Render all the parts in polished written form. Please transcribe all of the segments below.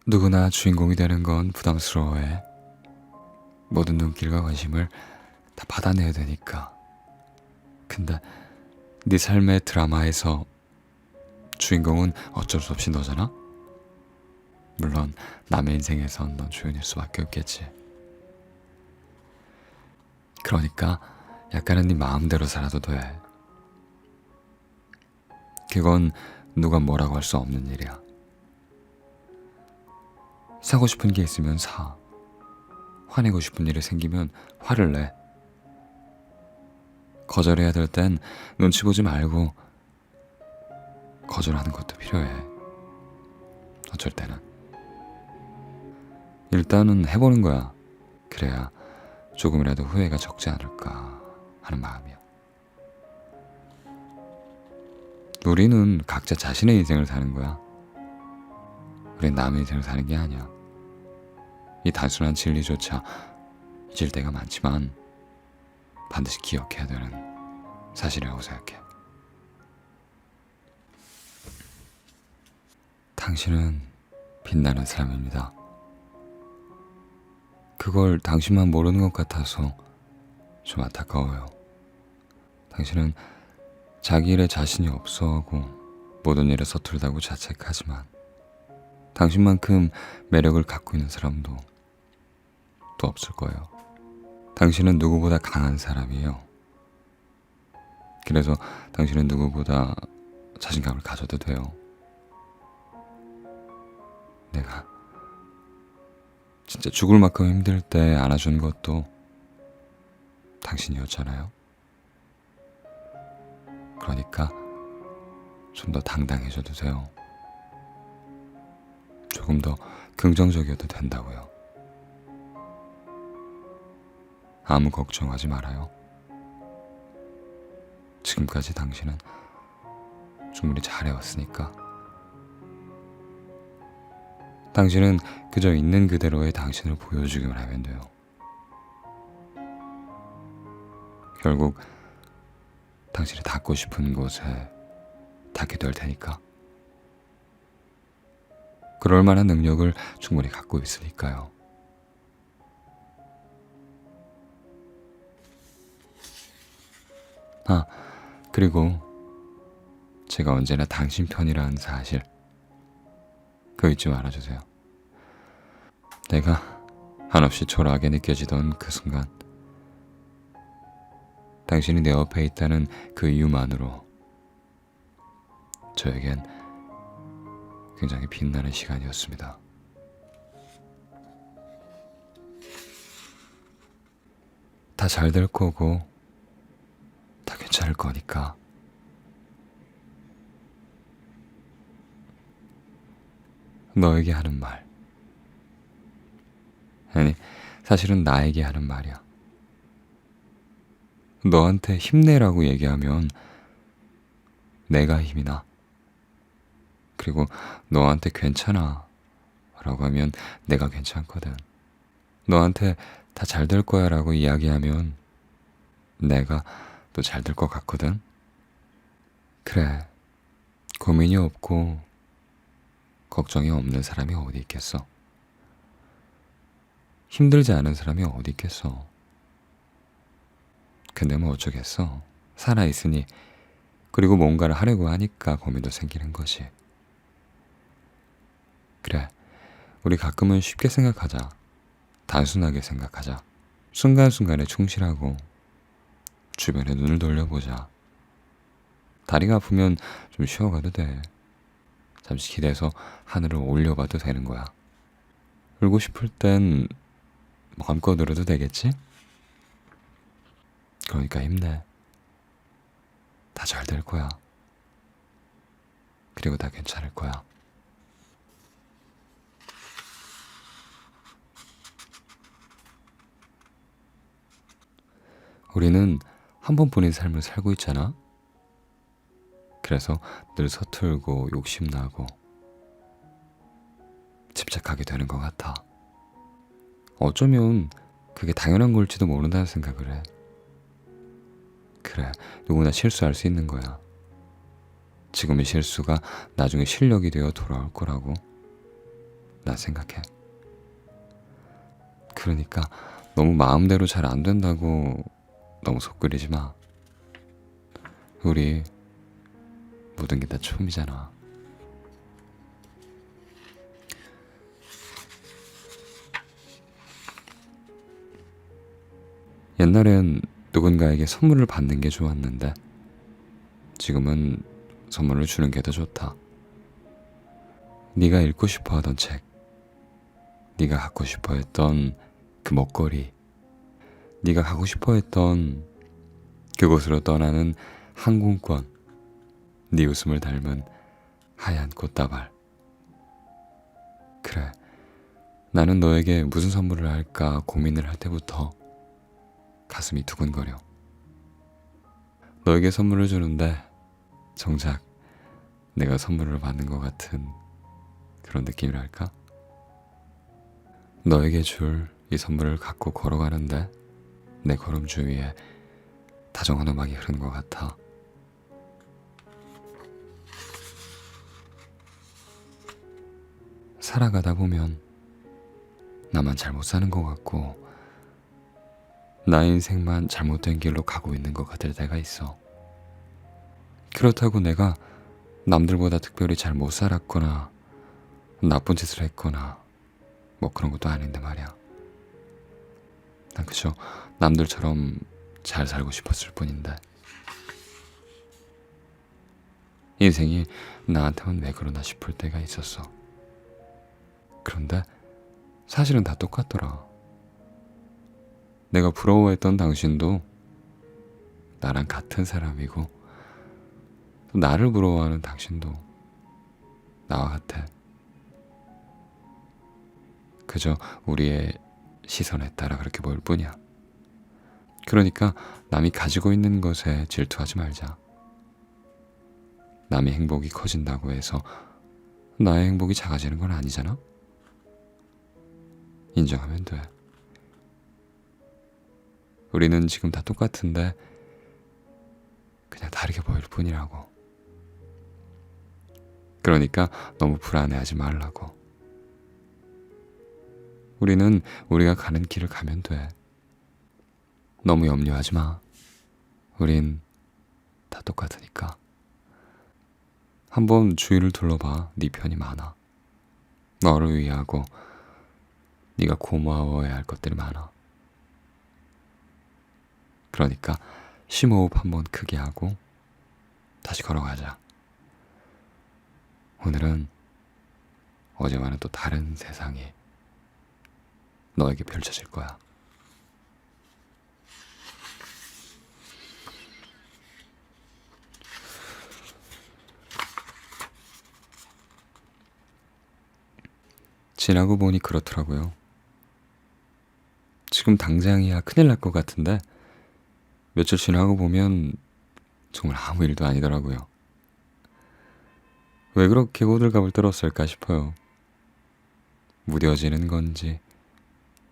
누구나 주인공이 되는 건 부담스러워해. 모든 눈길과 관심을 다 받아내야 되니까. 근데 네 삶의 드라마에서 주인공은 어쩔 수 없이 너잖아? 물론 남의 인생에선 넌 주연일 수밖에 없겠지. 그러니까 약간은 네 마음대로 살아도 돼. 그건 누가 뭐라고 할 수 없는 일이야. 사고 싶은 게 있으면 사. 화내고 싶은 일이 생기면 화를 내. 거절해야 될 땐 눈치 보지 말고 거절하는 것도 필요해. 어쩔 때는. 일단은 해보는 거야. 그래야 조금이라도 후회가 적지 않을까 하는 마음이야. 우리는 각자 자신의 인생을 사는 거야. 우린 남의 인생을 사는 게 아니야. 이 단순한 진리조차 잊을 때가 많지만 반드시 기억해야 되는 사실이라고 생각해. 당신은 빛나는 사람입니다. 그걸 당신만 모르는 것 같아서 좀 안타까워요. 당신은 자기 일에 자신이 없어하고 모든 일에 서툴다고 자책하지만 당신만큼 매력을 갖고 있는 사람도 또 없을 거예요. 당신은 누구보다 강한 사람이에요. 그래서 당신은 누구보다 자신감을 가져도 돼요. 내가 진짜 죽을 만큼 힘들 때 안아준 것도 당신이었잖아요. 그러니까 좀 더 당당해져도 돼요. 조금 더 긍정적이어도 된다고요. 아무 걱정하지 말아요. 지금까지 당신은 충분히 잘해왔으니까. 당신은 그저 있는 그대로의 당신을 보여주기만 하면 돼요. 결국 당신이 닿고 싶은 곳에 닿게 될 테니까. 그럴 만한 능력을 충분히 갖고 있으니까요. 아, 그리고 제가 언제나 당신 편이라는 사실 그거 잊지 말아주세요. 내가 한없이 초라하게 느껴지던 그 순간 당신이 내 옆에 있다는 그 이유만으로 저에겐 굉장히 빛나는 시간이었습니다. 다 잘 될 거고 다 괜찮을 거니까. 너에게 하는 말. 아니, 사실은 나에게 하는 말이야. 너한테 힘내라고 얘기하면 내가 힘이 나. 그리고 너한테 괜찮아 라고 하면 내가 괜찮거든. 너한테 다 잘 될 거야 라고 이야기하면 내가 또 잘 될 것 같거든. 그래, 고민이 없고 걱정이 없는 사람이 어디 있겠어. 힘들지 않은 사람이 어디 있겠어. 근데 뭐 어쩌겠어. 살아있으니. 그리고 뭔가를 하려고 하니까 고민도 생기는 것이. 그래, 우리 가끔은 쉽게 생각하자. 단순하게 생각하자. 순간순간에 충실하고 주변에 눈을 돌려보자. 다리가 아프면 좀 쉬어가도 돼. 잠시 기대서 하늘을 올려봐도 되는 거야. 울고 싶을 땐 마음껏 울어도 되겠지? 그러니까 힘내. 다 잘 될 거야. 그리고 다 괜찮을 거야. 우리는 한 번뿐인 삶을 살고 있잖아. 그래서 늘 서툴고 욕심나고 집착하게 되는 것 같아. 어쩌면 그게 당연한 걸지도 모른다는 생각을 해. 그래, 누구나 실수할 수 있는 거야. 지금의 실수가 나중에 실력이 되어 돌아올 거라고. 나 생각해. 그러니까 너무 마음대로 잘 안 된다고 너무 속 끓이지 마. 우리 모든 게 다 처음이잖아. 옛날엔 누군가에게 선물을 받는 게 좋았는데 지금은 선물을 주는 게 더 좋다. 네가 읽고 싶어 하던 책, 네가 갖고 싶어 했던 그 먹거리, 네가 가고 싶어 했던 그곳으로 떠나는 항공권, 네 웃음을 닮은 하얀 꽃다발. 그래, 나는 너에게 무슨 선물을 할까 고민을 할 때부터 가슴이 두근거려. 너에게 선물을 주는데 정작 내가 선물을 받는 것 같은 그런 느낌이랄까? 너에게 줄 이 선물을 갖고 걸어가는데 내 걸음 주위에 다정한 음악이 흐르는 것 같아. 살아가다 보면 나만 잘못 사는 것 같고 나의 인생만 잘못된 길로 가고 있는 것 같을 때가 있어. 그렇다고 내가 남들보다 특별히 잘 못 살았거나 나쁜 짓을 했거나 뭐 그런 것도 아닌데 말이야. 난 그저 남들처럼 잘 살고 싶었을 뿐인데 인생이 나한테만 왜 그러나 싶을 때가 있었어. 그런데 사실은 다 똑같더라. 내가 부러워했던 당신도 나랑 같은 사람이고 또 나를 부러워하는 당신도 나와 같아. 그저 우리의 시선에 따라 그렇게 보일 뿐이야. 그러니까 남이 가지고 있는 것에 질투하지 말자. 남의 행복이 커진다고 해서 나의 행복이 작아지는 건 아니잖아? 인정하면 돼. 우리는 지금 다 똑같은데 그냥 다르게 보일 뿐이라고. 그러니까 너무 불안해하지 말라고. 우리는 우리가 가는 길을 가면 돼. 너무 염려하지 마. 우린 다 똑같으니까. 한번 주위를 둘러봐. 네 편이 많아. 너를 위하고 네가 고마워해야 할 것들이 많아. 그러니까 심호흡 한번 크게 하고 다시 걸어가자. 오늘은 어제와는 또 다른 세상이 너에게 펼쳐질 거야. 지나고 보니 그렇더라고요. 지금 당장이야 큰일 날 것 같은데 며칠 지나고 보면 정말 아무 일도 아니더라고요. 왜 그렇게 호들갑을 떨었을까 싶어요. 무뎌지는 건지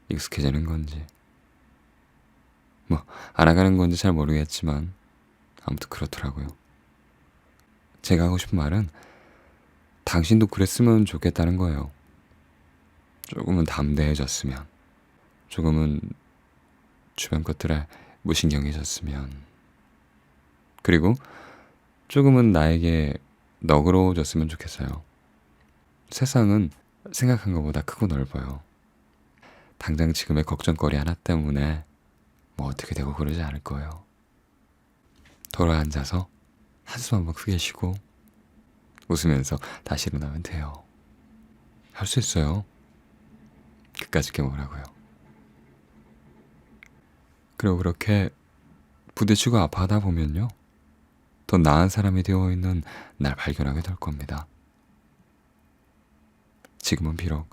익숙해지는 건지 뭐 알아가는 건지 잘 모르겠지만 아무튼 그렇더라고요. 제가 하고 싶은 말은 당신도 그랬으면 좋겠다는 거예요. 조금은 담대해졌으면, 조금은 주변 것들에 무신경해졌으면, 그리고 조금은 나에게 너그러워졌으면 좋겠어요. 세상은 생각한 것보다 크고 넓어요. 당장 지금의 걱정거리 하나 때문에 뭐 어떻게 되고 그러지 않을 거예요. 돌아앉아서 한숨 한번 크게 쉬고 웃으면서 다시 일어나면 돼요. 할 수 있어요. 그까짓 게 뭐라고요. 그리고 그렇게 부딪히고 아파하다 보면요, 더 나은 사람이 되어있는 날 발견하게 될 겁니다. 지금은 비록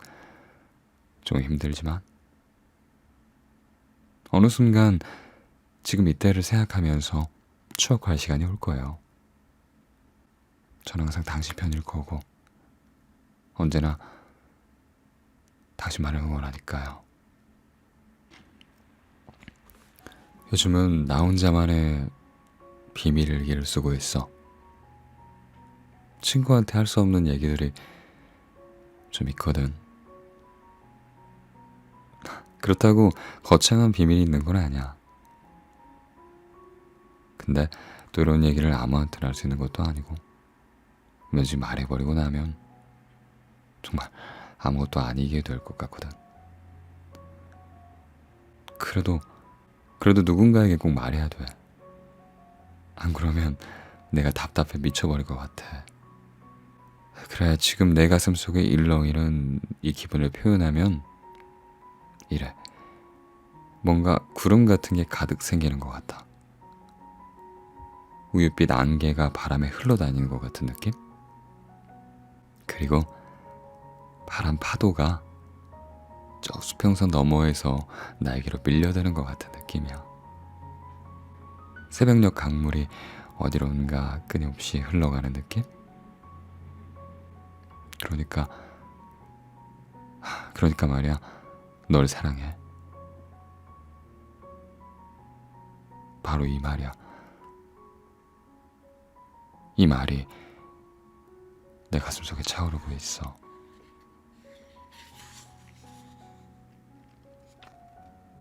좀 힘들지만 어느 순간 지금 이때를 생각하면서 추억할 시간이 올 거예요. 저는 항상 당신 편일 거고 언제나 당신만을 응원하니까요. 요즘은 나 혼자만의 비밀 일기를 쓰고 있어. 친구한테 할 수 없는 얘기들이 좀 있거든. 그렇다고 거창한 비밀이 있는 건 아니야. 근데 또 이런 얘기를 아무한테나 할 수 있는 것도 아니고 왠지 말해버리고 나면 정말 아무것도 아니게 될 것 같거든. 그래도 누군가에게 꼭 말해야 돼. 안 그러면 내가 답답해 미쳐버릴 것 같아. 그래, 지금 내 가슴 속에 일렁이는 이 기분을 표현하면 이래. 뭔가 구름 같은 게 가득 생기는 것 같아. 우윳빛 안개가 바람에 흘러다니는 것 같은 느낌? 그리고 바람 파도가 저 수평선 너머에서 나에게로 밀려드는 것 같은 느낌이야. 새벽녘 강물이 어디론가 끊임없이 흘러가는 느낌? 그러니까 말이야, 널 사랑해. 바로 이 말이야. 이 말이 내 가슴속에 차오르고 있어.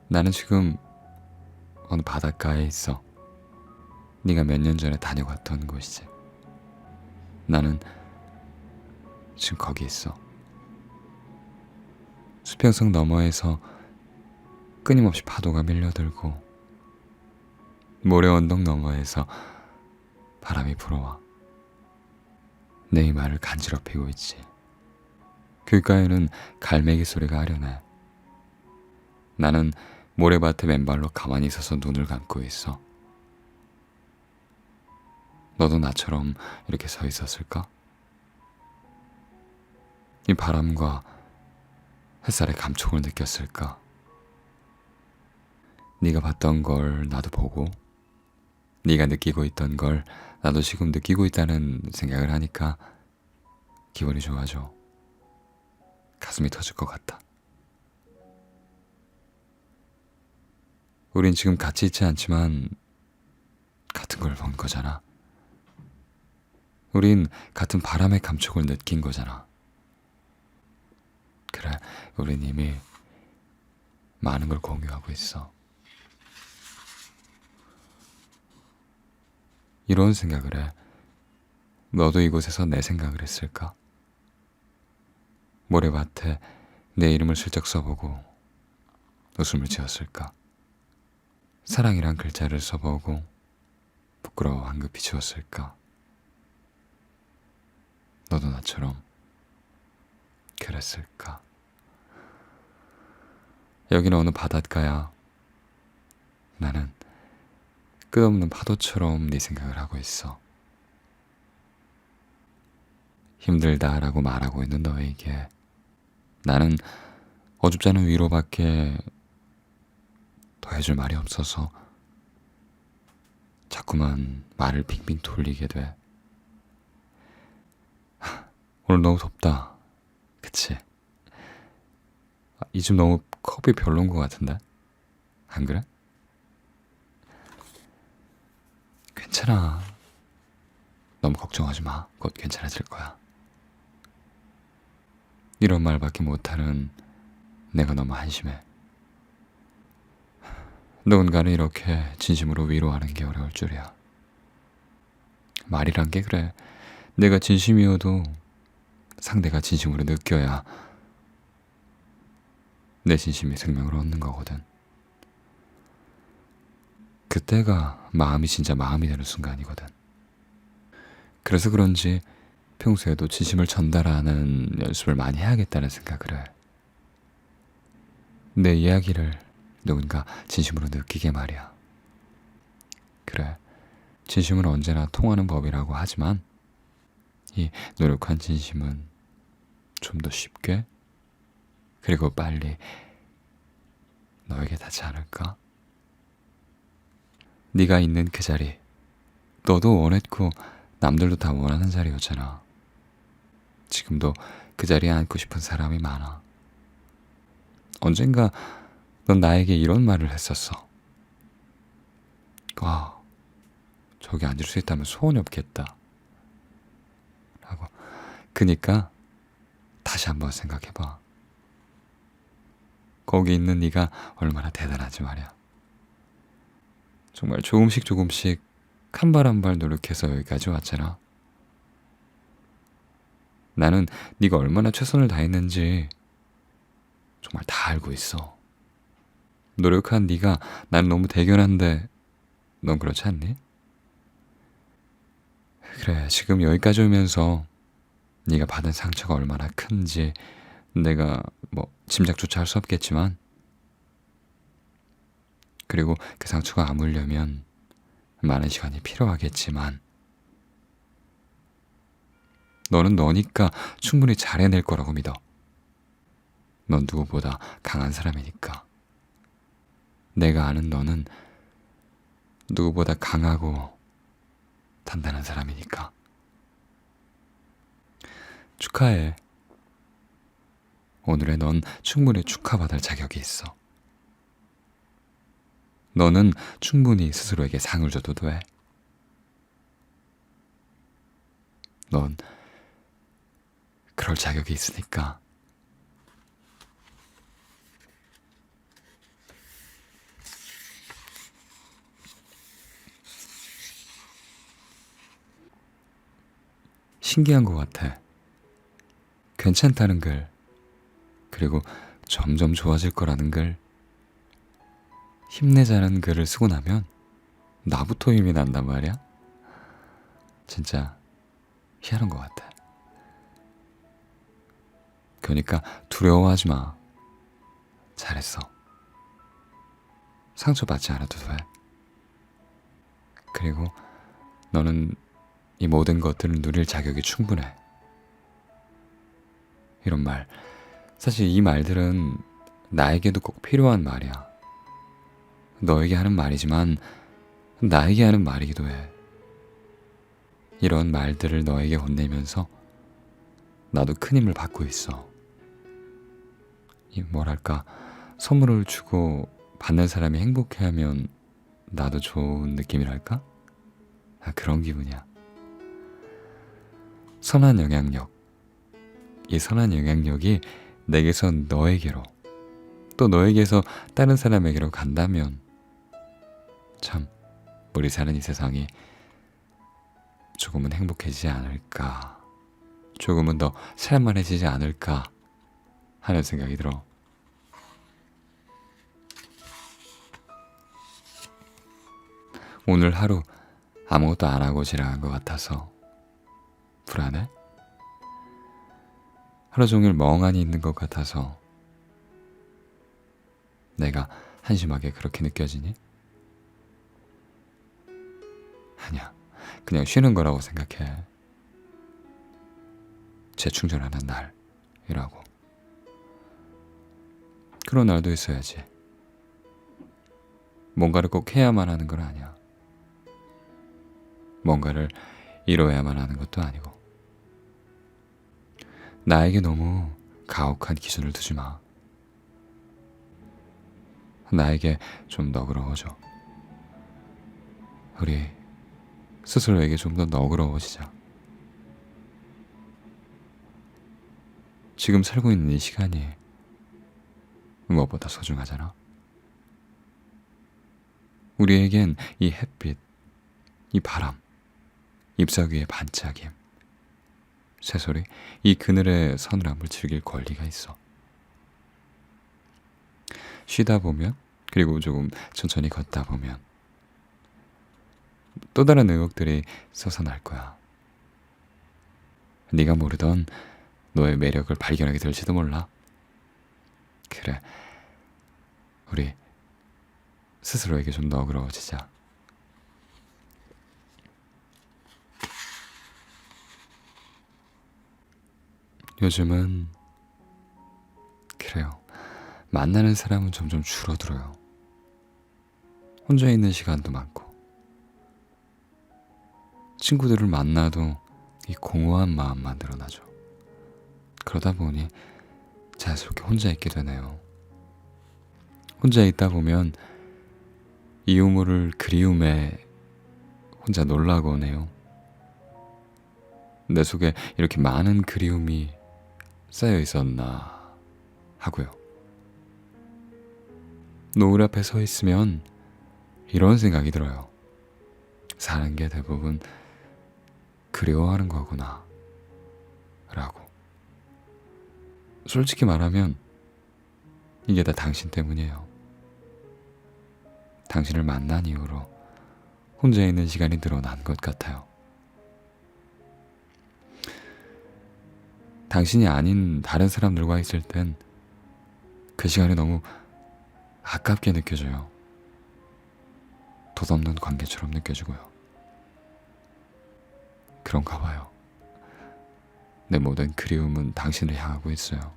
나는 지금 어느 바닷가에 있어. 네가 몇 년 전에 다녀갔던 곳이지. 나는 지금 거기 있어. 수평선 너머에서 끊임없이 파도가 밀려들고 모래 언덕 너머에서 바람이 불어와 내 이마를 간지럽히고 있지. 귓가에는 갈매기 소리가 아련해. 나는 모래밭에 맨발로 가만히 서서 눈을 감고 있어. 너도 나처럼 이렇게 서 있었을까? 이 바람과 햇살의 감촉을 느꼈을까? 네가 봤던 걸 나도 보고 네가 느끼고 있던 걸 나도 지금 느끼고 있다는 생각을 하니까 기분이 좋아져. 가슴이 터질 것 같다. 우린 지금 같이 있지 않지만 같은 걸 본 거잖아. 우린 같은 바람의 감촉을 느낀 거잖아. 그래, 우린 이미 많은 걸 공유하고 있어. 이런 생각을 해. 너도 이곳에서 내 생각을 했을까? 모래밭에 내 이름을 슬쩍 써보고 웃음을 지었을까? 사랑이란 글자를 써보고 부끄러워 한급히 지웠을까? 너도 나처럼 그랬을까? 여기는 어느 바닷가야. 나는 끝없는 파도처럼 네 생각을 하고 있어. 힘들다라고 말하고 있는 너에게 나는 어줍지 않은 위로밖에 더 해줄 말이 없어서 자꾸만 말을 빙빙 돌리게 돼. 오늘 너무 덥다. 그치? 이 집 너무 컵이 별론 것 같은데? 안 그래? 괜찮아. 너무 걱정하지 마. 곧 괜찮아질 거야. 이런 말밖에 못하는 내가 너무 한심해. 누군가는 이렇게 진심으로 위로하는 게 어려울 줄이야. 말이란 게 그래. 내가 진심이어도 상대가 진심으로 느껴야 내 진심이 생명을 얻는 거거든. 그때가 마음이 진짜 마음이 되는 순간이거든. 그래서 그런지 평소에도 진심을 전달하는 연습을 많이 해야겠다는 생각을 해. 내 이야기를 누군가 진심으로 느끼게 말이야. 그래, 진심은 언제나 통하는 법이라고 하지만 이 노력한 진심은 좀 더 쉽게 그리고 빨리 너에게 닿지 않을까? 네가 있는 그 자리, 너도 원했고 남들도 다 원하는 자리였잖아. 지금도 그 자리에 앉고 싶은 사람이 많아. 언젠가 넌 나에게 이런 말을 했었어. 와, 저기 앉을 수 있다면 소원이 없겠다 라고. 그니까 다시 한번 생각해봐. 거기 있는 네가 얼마나 대단하지 말이야. 정말 조금씩 조금씩 한 발 한 발 노력해서 여기까지 왔잖아. 나는 네가 얼마나 최선을 다했는지 정말 다 알고 있어. 노력한 네가 난 너무 대견한데 넌 그렇지 않니? 그래, 지금 여기까지 오면서 네가 받은 상처가 얼마나 큰지 내가 뭐 짐작조차 할 수 없겠지만, 그리고 그 상처가 아물려면 많은 시간이 필요하겠지만 너는 너니까 충분히 잘 해낼 거라고 믿어. 넌 누구보다 강한 사람이니까. 내가 아는 너는 누구보다 강하고 단단한 사람이니까. 축하해. 오늘의 넌 충분히 축하받을 자격이 있어. 너는 충분히 스스로에게 상을 줘도 돼. 넌 그럴 자격이 있으니까. 신기한 것 같아. 괜찮다는 글, 그리고 점점 좋아질 거라는 글, 힘내자는 글을 쓰고 나면 나부터 힘이 난단 말이야. 진짜 희한한 것 같아. 그러니까 두려워하지 마. 잘했어. 상처받지 않아도 돼. 그리고 너는 이 모든 것들을 누릴 자격이 충분해. 이런 말, 사실 이 말들은 나에게도 꼭 필요한 말이야. 너에게 하는 말이지만 나에게 하는 말이기도 해. 이런 말들을 너에게 혼내면서 나도 큰 힘을 받고 있어. 이 뭐랄까, 선물을 주고 받는 사람이 행복해하면 나도 좋은 느낌이랄까? 그런 기분이야. 선한 영향력. 이 선한 영향력이 내게서 너에게로, 또 너에게서 다른 사람에게로 간다면 참 우리 사는 이 세상이 조금은 행복해지지 않을까, 조금은 더 살만해지지 않을까 하는 생각이 들어. 오늘 하루 아무것도 안 하고 지나간 것 같아서 불안해? 하루 종일 멍하니 있는 것 같아서 내가 한심하게 그렇게 느껴지니? 아니야, 그냥 쉬는 거라고 생각해. 재충전하는 날이라고. 그런 날도 있어야지. 뭔가를 꼭 해야만 하는 건 아니야. 뭔가를 이뤄야만 하는 것도 아니고. 나에게 너무 가혹한 기준을 두지 마. 나에게 좀 너그러워져. 우리 스스로에게 좀 더 너그러워지자. 지금 살고 있는 이 시간이 무엇보다 소중하잖아. 우리에겐 이 햇빛, 이 바람, 잎사귀 위의 반짝임, 새소리, 이 그늘의 서늘함을 즐길 권리가 있어. 쉬다 보면, 그리고 조금 천천히 걷다 보면 또 다른 의욕들이 솟아날 거야. 네가 모르던 너의 매력을 발견하게 될지도 몰라. 그래, 우리 스스로에게 좀 너그러워지자. 요즘은 그래요. 만나는 사람은 점점 줄어들어요. 혼자 있는 시간도 많고. 친구들을 만나도 이 공허한 마음만 늘어나죠. 그러다 보니 자연스럽게 혼자 있게 되네요. 혼자 있다 보면 이 우물을 그리움에 혼자 놀라곤 해요. 내 속에 이렇게 많은 그리움이 쌓여 있었나 하고요. 노을 앞에 서 있으면 이런 생각이 들어요. 사는 게 대부분 그리워하는 거구나 라고. 솔직히 말하면 이게 다 당신 때문이에요. 당신을 만난 이후로 혼자 있는 시간이 늘어난 것 같아요. 당신이 아닌 다른 사람들과 있을 땐 그 시간이 너무 아깝게 느껴져요. 덧없는 관계처럼 느껴지고요. 그런가 봐요. 내 모든 그리움은 당신을 향하고 있어요.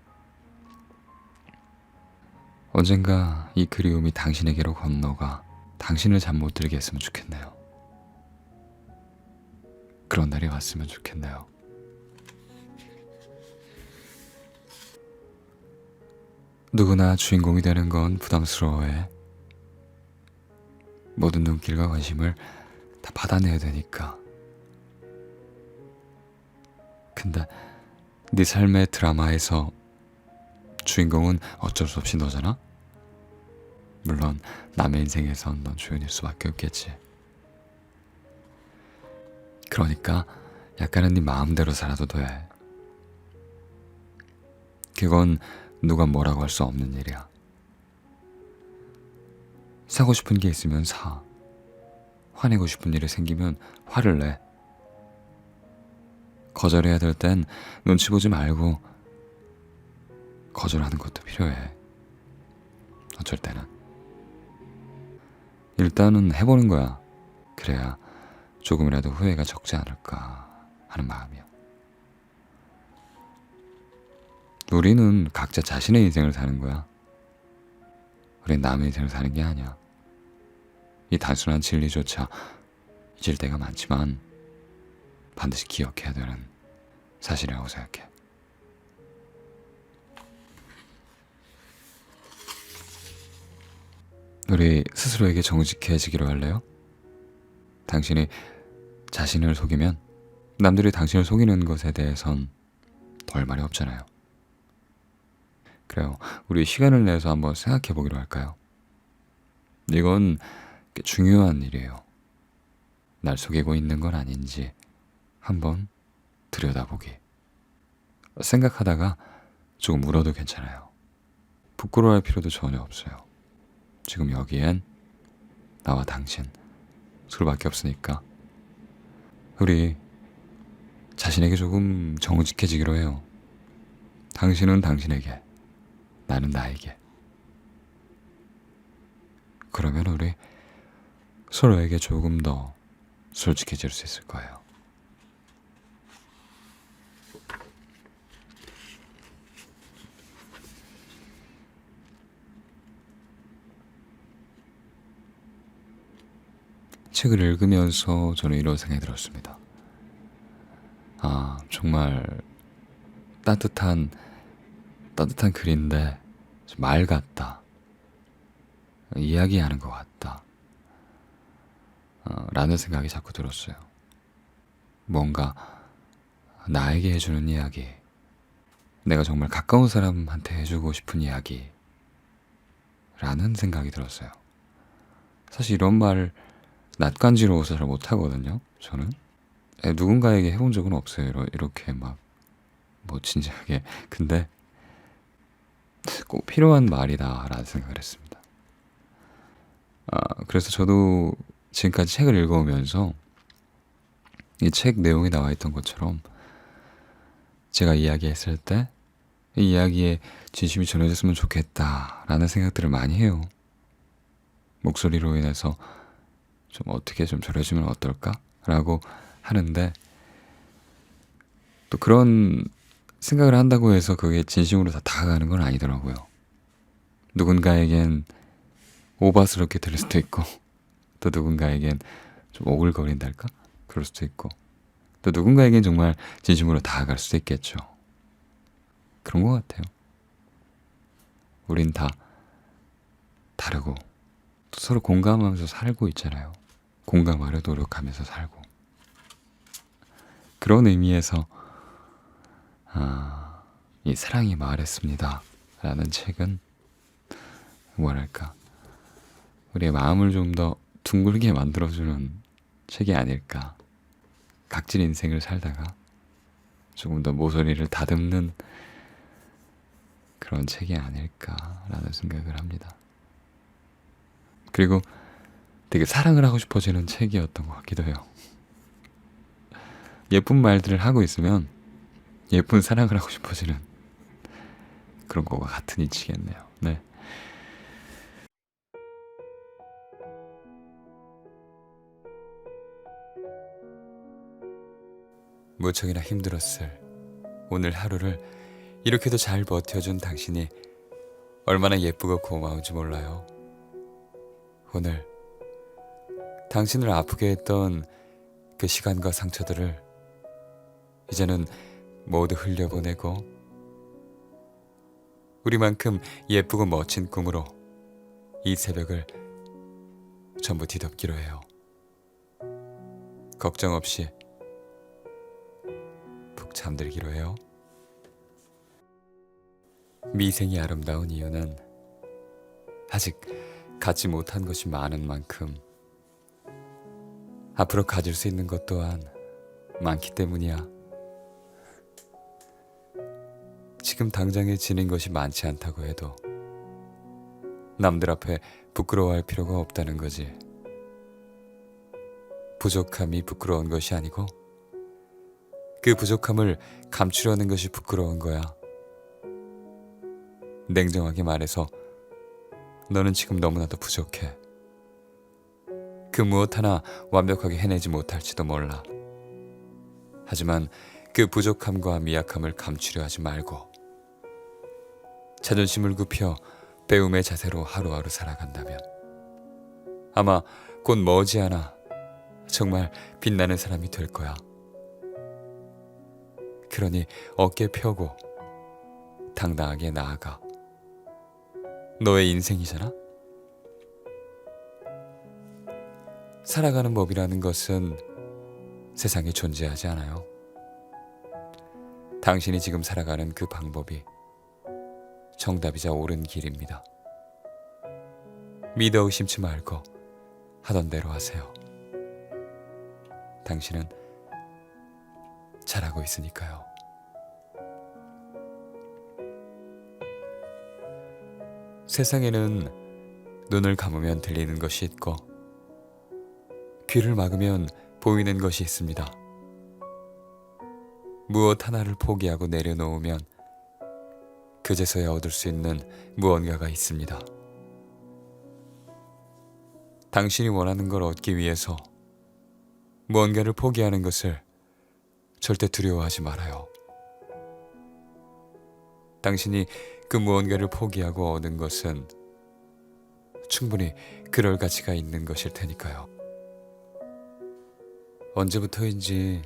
언젠가 이 그리움이 당신에게로 건너가 당신을 잠 못 들게 했으면 좋겠네요. 그런 날이 왔으면 좋겠네요. 누구나 주인공이 되는 건 부담스러워해. 모든 눈길과 관심을 다 받아내야 되니까. 근데 네 삶의 드라마에서 주인공은 어쩔 수 없이 너잖아? 물론 남의 인생에선 넌 주연일 수밖에 없겠지. 그러니까 약간은 네 마음대로 살아도 돼. 그건 누가 뭐라고 할 수 없는 일이야. 사고 싶은 게 있으면 사. 화내고 싶은 일이 생기면 화를 내. 거절해야 될 땐 눈치 보지 말고 거절하는 것도 필요해. 어쩔 때는. 일단은 해보는 거야. 그래야 조금이라도 후회가 적지 않을까 하는 마음이야. 우리는 각자 자신의 인생을 사는 거야. 우린 남의 인생을 사는 게 아니야. 이 단순한 진리조차 잊을 때가 많지만 반드시 기억해야 되는 사실이라고 생각해. 우리 스스로에게 정직해지기로 할래요? 당신이 자신을 속이면 남들이 당신을 속이는 것에 대해선 덜 말이 없잖아요. 그래요. 우리 시간을 내서 한번 생각해 보기로 할까요? 이건 중요한 일이에요. 날 속이고 있는 건 아닌지 한번 들여다보기. 생각하다가 조금 울어도 괜찮아요. 부끄러워할 필요도 전혀 없어요. 지금 여기엔 나와 당신 둘밖에 없으니까 우리 자신에게 조금 정직해지기로 해요. 당신은 당신에게, 나는 나에게. 그러면 우리 서로에게 조금 더 솔직해질 수 있을 거예요. 책을 읽으면서 저는 이런 생각이 들었습니다. 아, 정말 따뜻한 글인데 말 같다. 이야기하는 것 같다. 라는 생각이 자꾸 들었어요. 뭔가 나에게 해주는 이야기, 내가 정말 가까운 사람한테 해주고 싶은 이야기 라는 생각이 들었어요. 사실 이런 말 낯간지러워서 잘 못하거든요. 저는 누군가에게 해본 적은 없어요. 이렇게 막 뭐 진지하게. 근데 꼭 필요한 말이다 라는 생각을 했습니다. 그래서 저도 지금까지 책을 읽어오면서 이 책 내용에 나와 있던 것처럼 제가 이야기했을 때 이 이야기에 진심이 전해졌으면 좋겠다라는 생각들을 많이 해요. 목소리로 인해서 좀 어떻게 좀 전해주면 어떨까라고 하는데, 또 그런 생각을 한다고 해서 그게 진심으로 다 다가가는 건 아니더라고요. 누군가에겐 오바스럽게 들릴 수도 있고, 또 누군가에겐 좀 오글거린달까? 그럴 수도 있고, 또 누군가에겐 정말 진심으로 다가갈 수도 있겠죠. 그런 것 같아요. 우린 다 다르고 또 서로 공감하면서 살고 있잖아요. 공감하려 노력하면서 살고. 그런 의미에서 이 사랑이 말했습니다 라는 책은 뭐랄까, 우리의 마음을 좀 더 둥글게 만들어주는 책이 아닐까. 각질 인생을 살다가 조금 더 모서리를 다듬는 그런 책이 아닐까라는 생각을 합니다. 그리고 되게 사랑을 하고 싶어지는 책이었던 것 같기도 해요. 예쁜 말들을 하고 있으면 예쁜 사랑을 하고 싶어지는 그런 거와 같은 이치겠네요. 네. 무척이나 힘들었을 오늘 하루를 이렇게도 잘 버텨준 당신이 얼마나 예쁘고 고마운지 몰라요. 오늘 당신을 아프게 했던 그 시간과 상처들을 이제는 모두 흘려보내고 우리만큼 예쁘고 멋진 꿈으로 이 새벽을 전부 뒤덮기로 해요. 걱정 없이 푹 잠들기로 해요. 미생이 아름다운 이유는 아직 갖지 못한 것이 많은 만큼 앞으로 가질 수 있는 것 또한 많기 때문이야. 지금 당장에 지닌 것이 많지 않다고 해도 남들 앞에 부끄러워할 필요가 없다는 거지. 부족함이 부끄러운 것이 아니고 그 부족함을 감추려는 것이 부끄러운 거야. 냉정하게 말해서 너는 지금 너무나도 부족해. 그 무엇 하나 완벽하게 해내지 못할지도 몰라. 하지만 그 부족함과 미약함을 감추려 하지 말고 자존심을 굽혀 배움의 자세로 하루하루 살아간다면 아마 곧 머지않아 정말 빛나는 사람이 될 거야. 그러니 어깨 펴고 당당하게 나아가. 너의 인생이잖아? 살아가는 법이라는 것은 세상에 존재하지 않아요. 당신이 지금 살아가는 그 방법이 정답이자 옳은 길입니다. 믿어 의심치 말고 하던 대로 하세요. 당신은 잘하고 있으니까요. 세상에는 눈을 감으면 들리는 것이 있고 귀를 막으면 보이는 것이 있습니다. 무엇 하나를 포기하고 내려놓으면 그제서야 얻을 수 있는 무언가가 있습니다. 당신이 원하는 걸 얻기 위해서 무언가를 포기하는 것을 절대 두려워하지 말아요. 당신이 그 무언가를 포기하고 얻은 것은 충분히 그럴 가치가 있는 것일 테니까요. 언제부터인지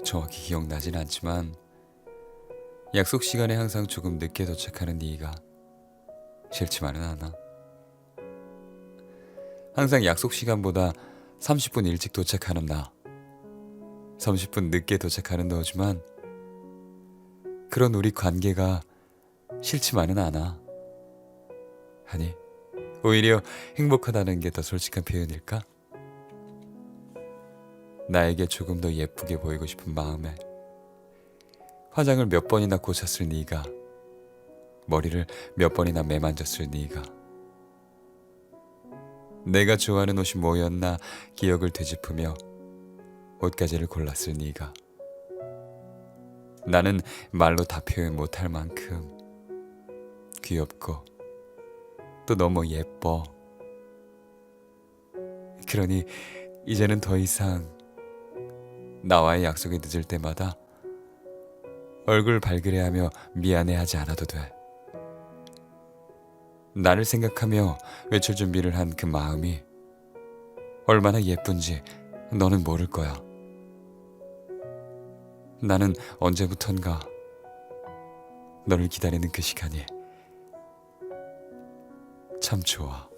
정확히 기억나진 않지만 약속 시간에 항상 조금 늦게 도착하는 네가 싫지만은 않아. 항상 약속 시간보다 30분 일찍 도착하는 나, 30분 늦게 도착하는 너지만 그런 우리 관계가 싫지만은 않아. 아니, 오히려 행복하다는 게 더 솔직한 표현일까? 나에게 조금 더 예쁘게 보이고 싶은 마음에 화장을 몇 번이나 고쳤을 네가, 머리를 몇 번이나 매만졌을 네가, 내가 좋아하는 옷이 뭐였나 기억을 되짚으며 옷가지를 골랐을 네가, 나는 말로 다 표현 못할 만큼 귀엽고 또 너무 예뻐. 그러니 이제는 더 이상 나와의 약속이 늦을 때마다 얼굴 발그레하며 미안해하지 않아도 돼. 나를 생각하며 외출 준비를 한 그 마음이 얼마나 예쁜지 너는 모를 거야. 나는 언제부턴가 너를 기다리는 그 시간이 참 좋아.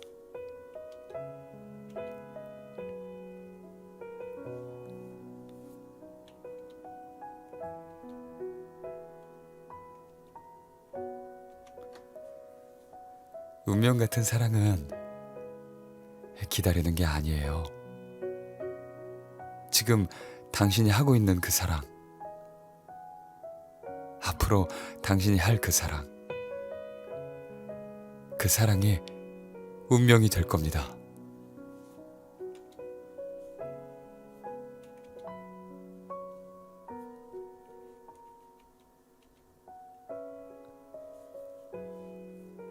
운명 같은 사랑은 기다리는 게 아니에요. 지금 당신이 하고 있는 그 사랑, 앞으로 당신이 할 그 사랑, 그 사랑이 운명이 될 겁니다.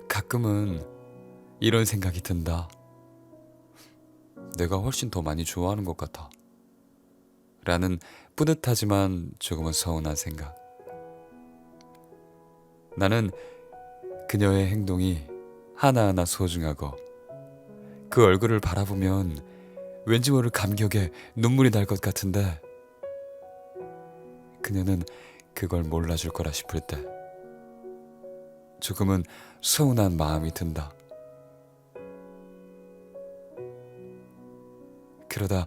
가끔은 이런 생각이 든다. 내가 훨씬 더 많이 좋아하는 것 같아. 라는 뿌듯하지만 조금은 서운한 생각. 나는 그녀의 행동이 하나하나 소중하고 그 얼굴을 바라보면 왠지 모를 감격에 눈물이 날 것 같은데 그녀는 그걸 몰라줄 거라 싶을 때 조금은 서운한 마음이 든다. 그러다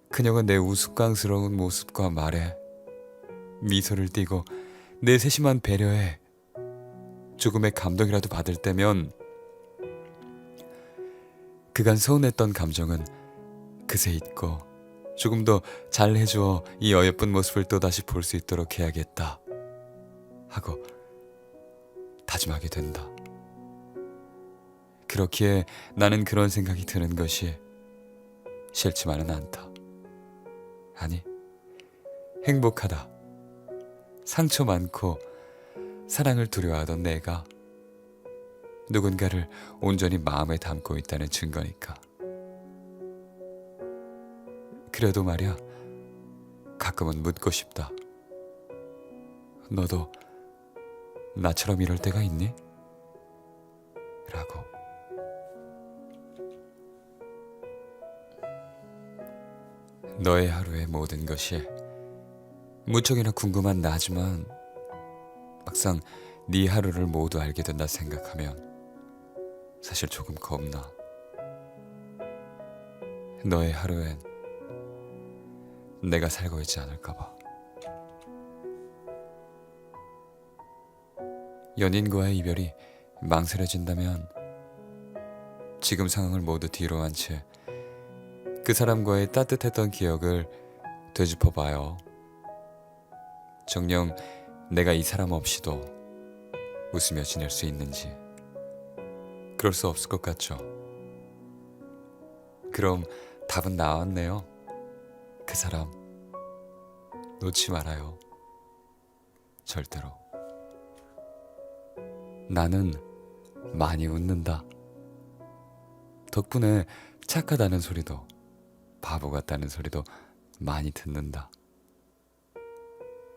그녀가 내 우스꽝스러운 모습과 말에 미소를 띠고 내 세심한 배려에 조금의 감동이라도 받을 때면 그간 서운했던 감정은 그새 잊고 조금 더 잘해주어 이 어여쁜 모습을 또다시 볼 수 있도록 해야겠다 하고 다짐하게 된다. 그렇기에 나는 그런 생각이 드는 것이 싫지만은 않다. 아니, 행복하다. 상처 많고 사랑을 두려워하던 내가 누군가를 온전히 마음에 담고 있다는 증거니까. 그래도 말야, 가끔은 묻고 싶다. 너도 나처럼 이럴 때가 있니? 라고. 너의 하루의 모든 것이 무척이나 궁금한 나지만 막상 네 하루를 모두 알게 된다 생각하면 사실 조금 겁나. 너의 하루엔 내가 살고 있지 않을까봐. 연인과의 이별이 망설여진다면 지금 상황을 모두 뒤로 한 채 그 사람과의 따뜻했던 기억을 되짚어봐요. 정녕 내가 이 사람 없이도 웃으며 지낼 수 있는지. 그럴 수 없을 것 같죠? 그럼 답은 나왔네요. 그 사람 놓지 말아요. 절대로. 나는 많이 웃는다. 덕분에 착하다는 소리도 바보 같다는 소리도 많이 듣는다.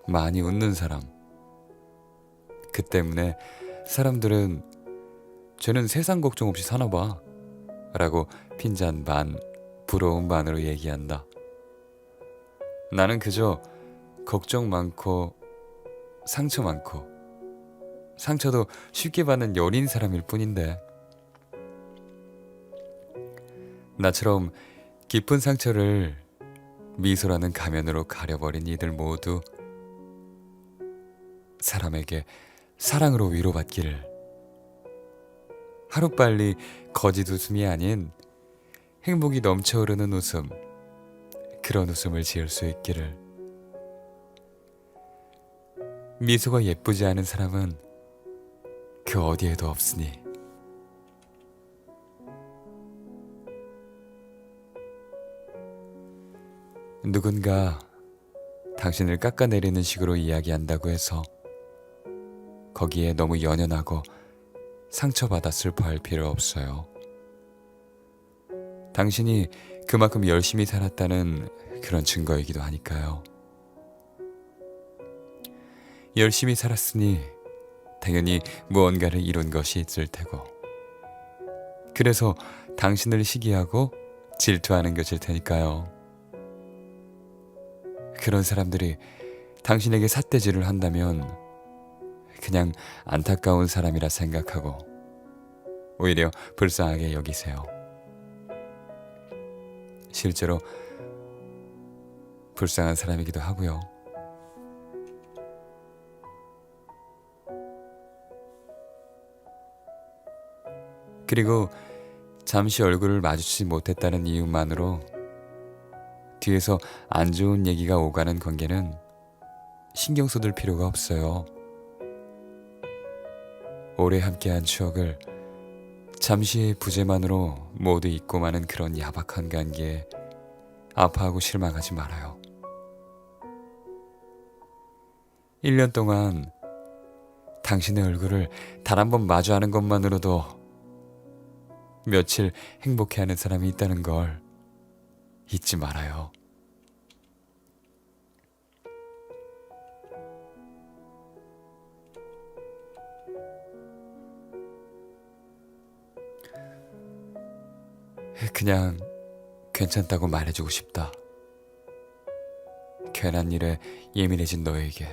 많이 웃는 사람. 그 때문에 사람들은 쟤는 세상 걱정 없이 사나봐 라고 핀잔 반 부러운 반으로 얘기한다. 나는 그저 걱정 많고 상처 많고 상처도 쉽게 받는 여린 사람일 뿐인데 나처럼 깊은 상처를 미소라는 가면으로 가려버린 이들 모두 사람에게 사랑으로 위로받기를. 하루빨리 거짓 웃음이 아닌 행복이 넘쳐흐르는 웃음, 그런 웃음을 지을 수 있기를. 미소가 예쁘지 않은 사람은 그 어디에도 없으니. 누군가 당신을 깎아내리는 식으로 이야기한다고 해서 거기에 너무 연연하고 상처받아 슬퍼할 필요 없어요. 당신이 그만큼 열심히 살았다는 그런 증거이기도 하니까요. 열심히 살았으니 당연히 무언가를 이룬 것이 있을 테고, 그래서 당신을 시기하고 질투하는 것일 테니까요. 그런 사람들이 당신에게 삿대질을 한다면 그냥 안타까운 사람이라 생각하고 오히려 불쌍하게 여기세요. 실제로 불쌍한 사람이기도 하고요. 그리고 잠시 얼굴을 마주치지 못했다는 이유만으로 뒤에서 안 좋은 얘기가 오가는 관계는 신경 써둘 필요가 없어요. 오래 함께한 추억을 잠시의 부재만으로 모두 잊고 마는 그런 야박한 관계에 아파하고 실망하지 말아요. 1년 동안 당신의 얼굴을 단 한 번 마주하는 것만으로도 며칠 행복해하는 사람이 있다는 걸 잊지 말아요. 그냥 괜찮다고 말해주고 싶다. 괜한 일에 예민해진 너에게,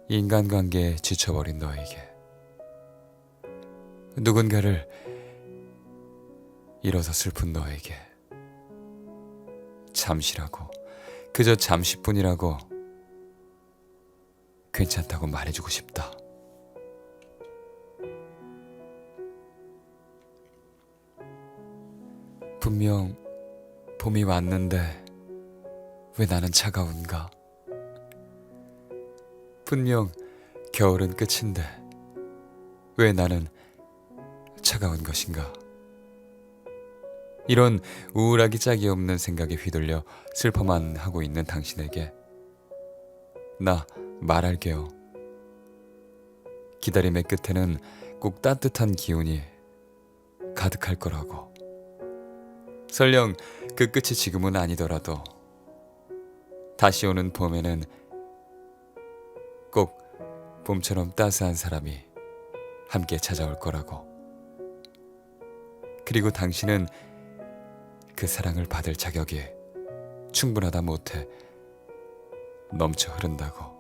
인간관계에 지쳐버린 너에게, 누군가를 잃어서 슬픈 너에게 잠시라고, 그저 잠시뿐이라고 괜찮다고 말해주고 싶다. 분명 봄이 왔는데 왜 나는 차가운가? 분명 겨울은 끝인데 왜 나는 차가운 것인가? 이런 우울하기 짝이 없는 생각에 휘둘려 슬퍼만 하고 있는 당신에게 나 말할게요. 기다림의 끝에는 꼭 따뜻한 기운이 가득할 거라고. 설령 그 끝이 지금은 아니더라도 다시 오는 봄에는 꼭 봄처럼 따스한 사람이 함께 찾아올 거라고. 그리고 당신은 그 사랑을 받을 자격이 충분하다 못해 넘쳐 흐른다고.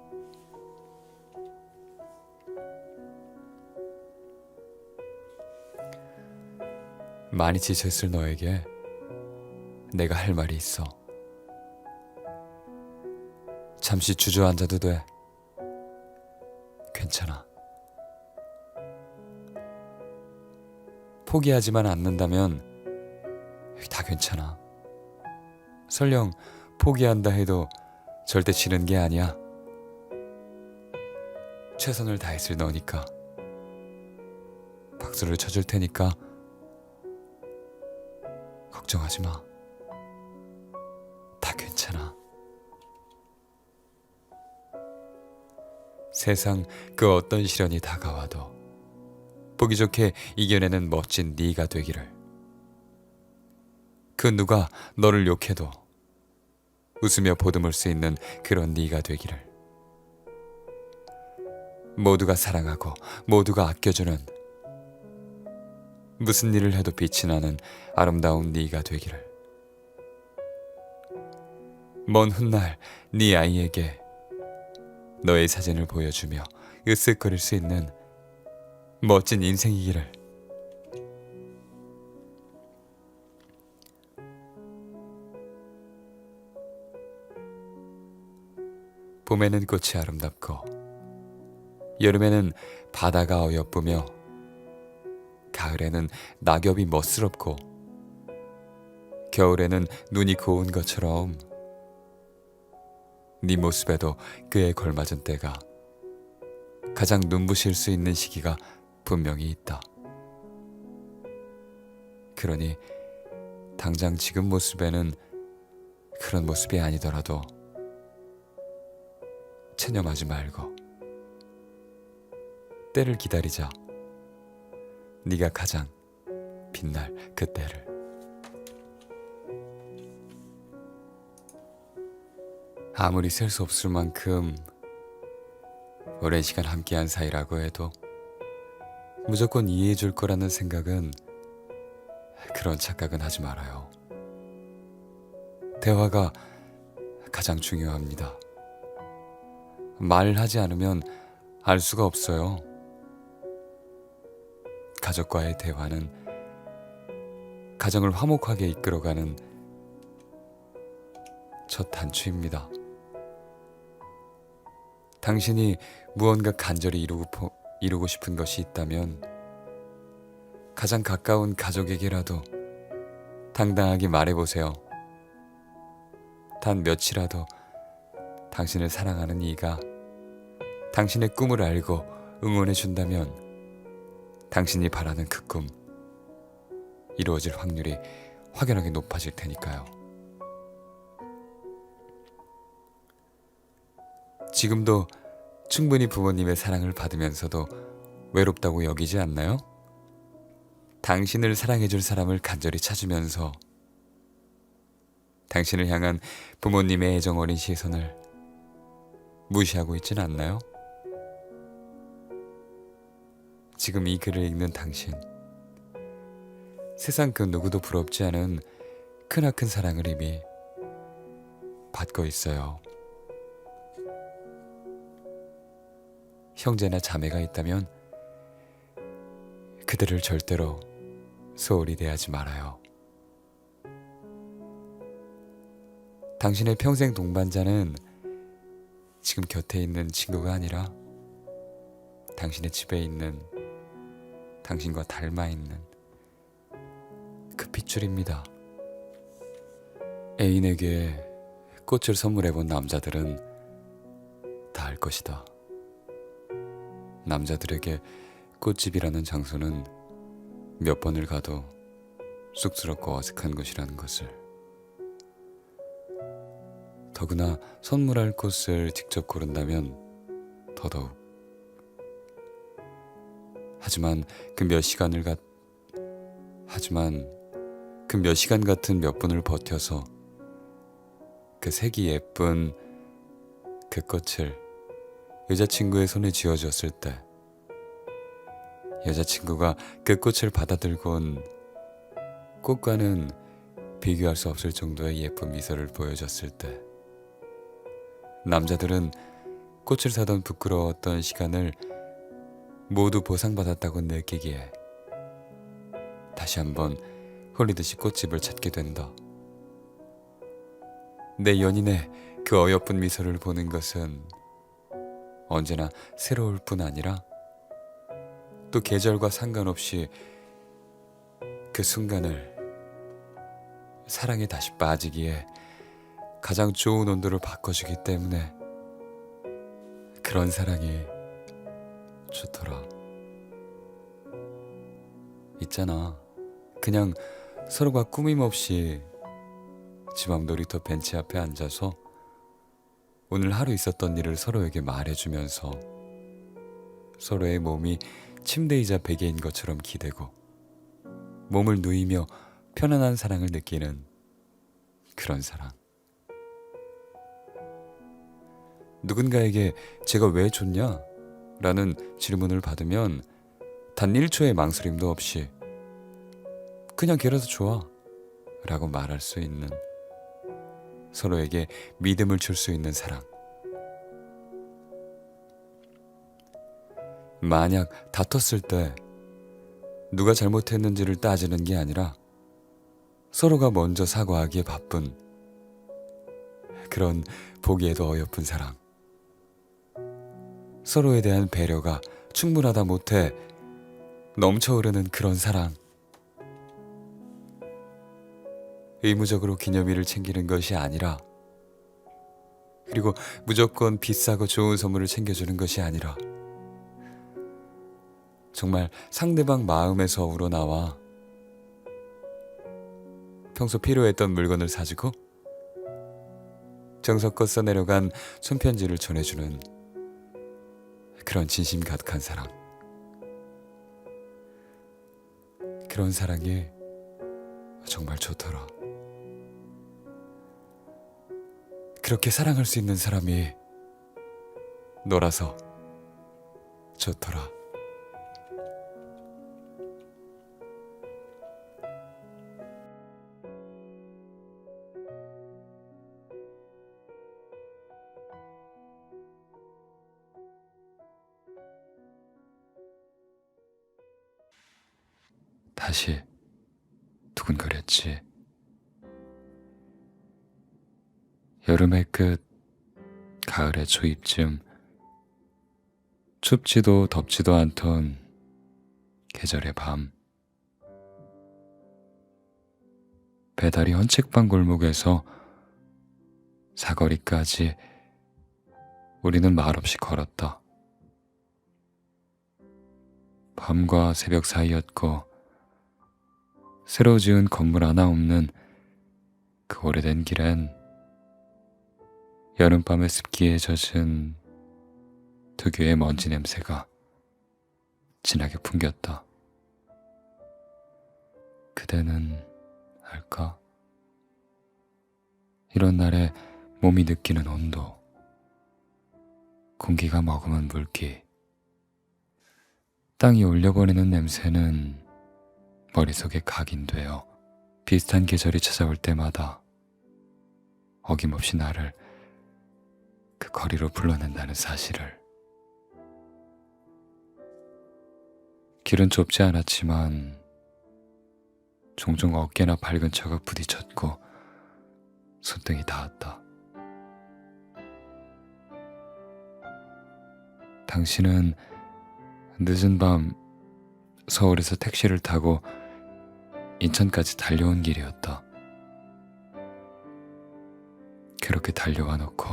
많이 지쳤을 너에게 내가 할 말이 있어. 잠시 주저앉아도 돼. 괜찮아. 포기하지만 않는다면 다 괜찮아. 설령 포기한다 해도 절대 지는 게 아니야. 최선을 다했을 너니까. 박수를 쳐줄 테니까 걱정하지 마. 다 괜찮아. 세상 그 어떤 시련이 다가와도 보기 좋게 이겨내는 멋진 네가 되기를. 그 누가 너를 욕해도 웃으며 보듬을 수 있는 그런 네가 되기를. 모두가 사랑하고 모두가 아껴주는, 무슨 일을 해도 빛이 나는 아름다운 네가 되기를. 먼 훗날 네 아이에게 너의 사진을 보여주며 으쓱거릴 수 있는 멋진 인생이기를. 봄에는 꽃이 아름답고 여름에는 바다가 어여쁘며 가을에는 낙엽이 멋스럽고 겨울에는 눈이 고운 것처럼 네 모습에도 그에 걸맞은 때가, 가장 눈부실 수 있는 시기가 분명히 있다. 그러니 당장 지금 모습에는 그런 모습이 아니더라도 체념하지 말고 때를 기다리자. 네가 가장 빛날 그 때를. 아무리 셀 수 없을 만큼 오랜 시간 함께한 사이라고 해도 무조건 이해해 줄 거라는 생각은, 그런 착각은 하지 말아요. 대화가 가장 중요합니다. 말을 하지 않으면 알 수가 없어요. 가족과의 대화는 가정을 화목하게 이끌어가는 첫 단추입니다. 당신이 무언가 간절히 이루고 싶은 것이 있다면 가장 가까운 가족에게라도 당당하게 말해보세요. 단 며칠이라도 당신을 사랑하는 이가 당신의 꿈을 알고 응원해준다면 당신이 바라는 그 꿈 이루어질 확률이 확연하게 높아질 테니까요. 지금도 충분히 부모님의 사랑을 받으면서도 외롭다고 여기지 않나요? 당신을 사랑해줄 사람을 간절히 찾으면서 당신을 향한 부모님의 애정 어린 시선을 무시하고 있진 않나요? 지금 이 글을 읽는 당신, 세상 그 누구도 부럽지 않은 크나큰 사랑을 이미 받고 있어요. 형제나 자매가 있다면 그들을 절대로 소홀히 대하지 말아요. 당신의 평생 동반자는 지금 곁에 있는 친구가 아니라 당신의 집에 있는 당신과 닮아 있는 그 핏줄입니다. 애인에게 꽃을 선물해본 남자들은 다 알 것이다. 남자들에게 꽃집이라는 장소는 몇 번을 가도 쑥스럽고 어색한 곳이라는 것을. 더구나 선물할 꽃을 직접 고른다면 더더욱. 하지만 그 몇 시간 같은 몇 분을 버텨서 그 색이 예쁜 그 꽃을 여자친구의 손에 쥐어줬을 때, 여자친구가 그 꽃을 받아들고 온 꽃과는 비교할 수 없을 정도의 예쁜 미소를 보여줬을 때, 남자들은 꽃을 사던 부끄러웠던 시간을 모두 보상받았다고 느끼기에 다시 한번 홀리듯이 꽃집을 찾게 된다. 내 연인의 그 어여쁜 미소를 보는 것은 언제나 새로울 뿐 아니라 또 계절과 상관없이 그 순간을 사랑에 다시 빠지기에 가장 좋은 온도를 바꿔주기 때문에 그런 사랑이 좋더라. 있잖아, 그냥 서로가 꾸밈없이 집 앞 놀이터 벤치 앞에 앉아서 오늘 하루 있었던 일을 서로에게 말해주면서 서로의 몸이 침대이자 베개인 것처럼 기대고 몸을 누이며 편안한 사랑을 느끼는 그런 사랑. 누군가에게 제가 왜 좋냐? 라는 질문을 받으면 단 1초의 망설임도 없이 그냥 걔라서 좋아 라고 말할 수 있는, 서로에게 믿음을 줄 수 있는 사랑. 만약 다퉜을 때 누가 잘못했는지를 따지는 게 아니라 서로가 먼저 사과하기에 바쁜 그런 보기에도 어여쁜 사랑. 서로에 대한 배려가 충분하다 못해 넘쳐흐르는 그런 사랑. 의무적으로 기념일을 챙기는 것이 아니라, 그리고 무조건 비싸고 좋은 선물을 챙겨주는 것이 아니라, 정말 상대방 마음에서 우러나와 평소 필요했던 물건을 사주고 정성껏 써내려간 손편지를 전해주는 그런 진심 가득한 사랑. 그런 사랑이 정말 좋더라. 그렇게 사랑할 수 있는 사람이 너라서 좋더라. 다시 두근거렸지. 여름의 끝, 가을의 초입쯤, 춥지도 덥지도 않던 계절의 밤. 배달이 헌책방 골목에서 사거리까지 우리는 말없이 걸었다. 밤과 새벽 사이였고 새로 지은 건물 하나 없는 그 오래된 길엔 여름밤의 습기에 젖은 특유의 먼지 냄새가 진하게 풍겼다. 그대는 알까? 이런 날에 몸이 느끼는 온도, 공기가 머금은 물기, 땅이 올려버리는 냄새는 머릿속에 각인되어 비슷한 계절이 찾아올 때마다 어김없이 나를 그 거리로 불러낸다는 사실을. 길은 좁지 않았지만 종종 어깨나 발 근처가 부딪혔고 손등이 닿았다. 당신은 늦은 밤 서울에서 택시를 타고 인천까지 달려온 길이었다. 그렇게 달려와 놓고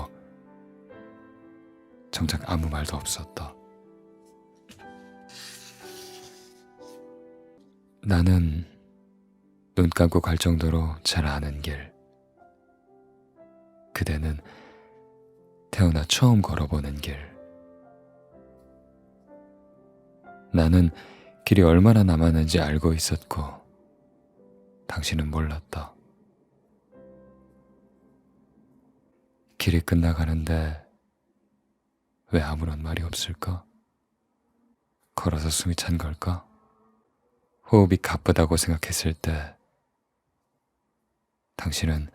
정작 아무 말도 없었다. 나는 눈 감고 갈 정도로 잘 아는 길. 그대는 태어나 처음 걸어보는 길. 나는 길이 얼마나 남았는지 알고 있었고 당신은 몰랐다. 길이 끝나가는데 왜 아무런 말이 없을까? 걸어서 숨이 찬 걸까? 호흡이 가쁘다고 생각했을 때 당신은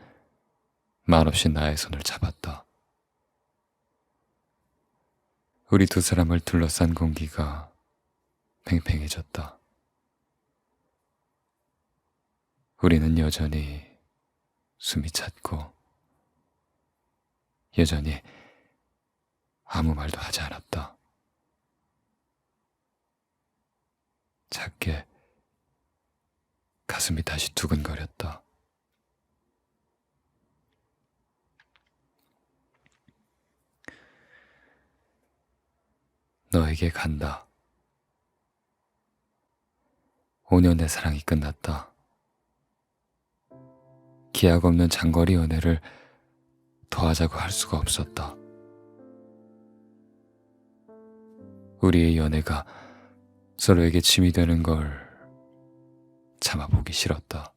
말없이 나의 손을 잡았다. 우리 두 사람을 둘러싼 공기가 팽팽해졌다. 우리는 여전히 숨이 찼고 여전히 아무 말도 하지 않았다. 작게 가슴이 다시 두근거렸다. 너에게 간다. 5년의 사랑이 끝났다. 기약 없는 장거리 연애를 더하자고 할 수가 없었다. 우리의 연애가 서로에게 짐이 되는 걸 참아보기 싫었다.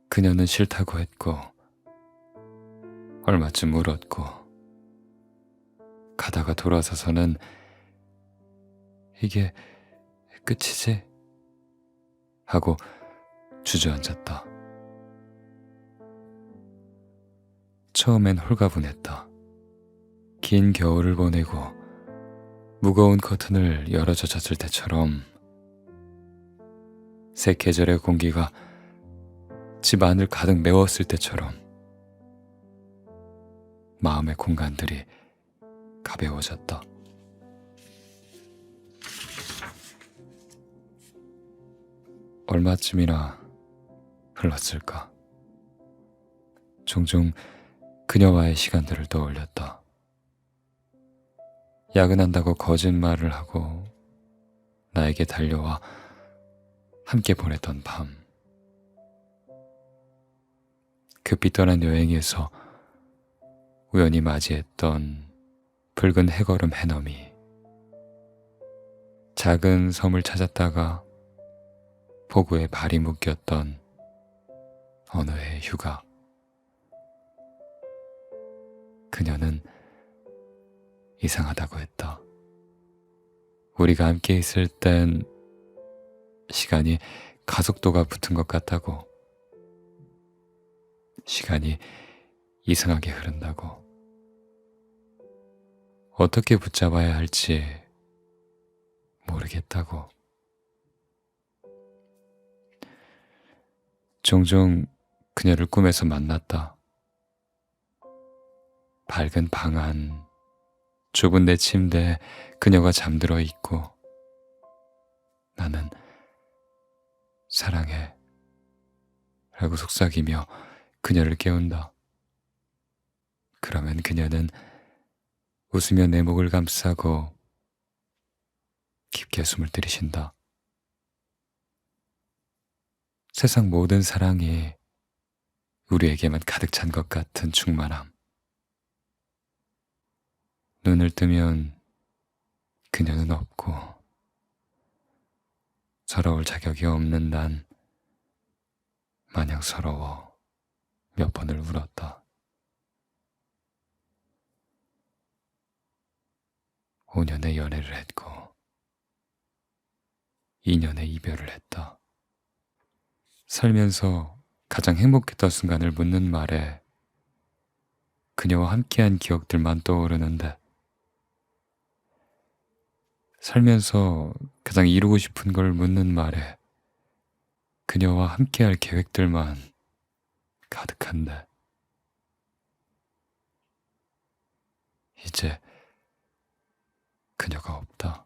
그녀는 싫다고 했고 얼마쯤 울었고 가다가 돌아서서는 이게 끝이지? 하고 주저앉았다. 처음엔 홀가분했다. 긴 겨울을 보내고 무거운 커튼을 열어젖었을 때처럼 새 계절의 공기가 집 안을 가득 메웠을 때처럼 마음의 공간들이 가벼워졌다. 얼마쯤이나 흘렀을까? 종종 그녀와의 시간들을 떠올렸다. 야근한다고 거짓말을 하고 나에게 달려와 함께 보냈던 밤. 급히 떠난 여행에서 우연히 맞이했던 붉은 해걸음 해넘이. 작은 섬을 찾았다가 폭우에 발이 묶였던 어느 해의 휴가. 그녀는 이상하다고 했다. 우리가 함께 있을 땐 시간이 가속도가 붙은 것 같다고. 시간이 이상하게 흐른다고. 어떻게 붙잡아야 할지 모르겠다고. 종종 그녀를 꿈에서 만났다. 밝은 방 안, 좁은 내 침대에 그녀가 잠들어 있고 나는 사랑해 라고 속삭이며 그녀를 깨운다. 그러면 그녀는 웃으며 내 목을 감싸고 깊게 숨을 들이쉰다. 세상 모든 사랑이 우리에게만 가득 찬 것 같은 충만함. 눈을 뜨면 그녀는 없고 서러울 자격이 없는 난 마냥 서러워 몇 번을 울었다. 5년의 연애를 했고 2년의 이별을 했다. 살면서 가장 행복했던 순간을 묻는 말에 그녀와 함께한 기억들만 떠오르는데, 살면서 가장 이루고 싶은 걸 묻는 말에 그녀와 함께할 계획들만 가득한데, 이제 그녀가 없다.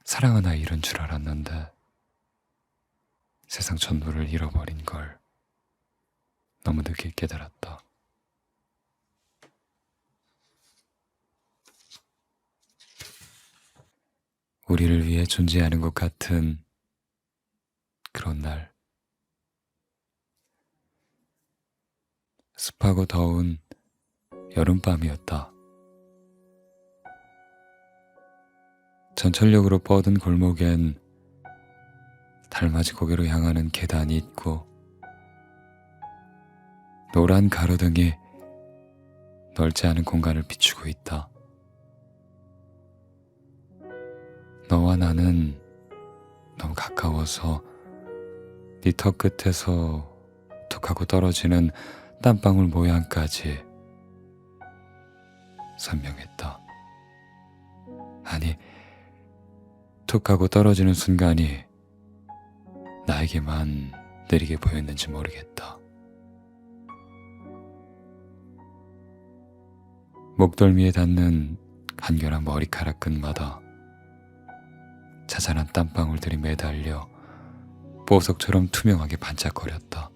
사랑 하나 잃은 줄 알았는데 세상 전부를 잃어버린 걸 너무 늦게 깨달았다. 우리를 위해 존재하는 것 같은 그런 날, 습하고 더운 여름밤이었다. 전철역으로 뻗은 골목엔 달맞이 고개로 향하는 계단이 있고 노란 가로등이 넓지 않은 공간을 비추고 있다. 너와 나는 너무 가까워서 네 턱 끝에서 툭 하고 떨어지는 땀방울 모양까지 선명했다. 아니, 툭 하고 떨어지는 순간이 나에게만 느리게 보였는지 모르겠다. 목덜미에 닿는 간결한 머리카락 끝마다 자잘한 땀방울들이 매달려 보석처럼 투명하게 반짝거렸다.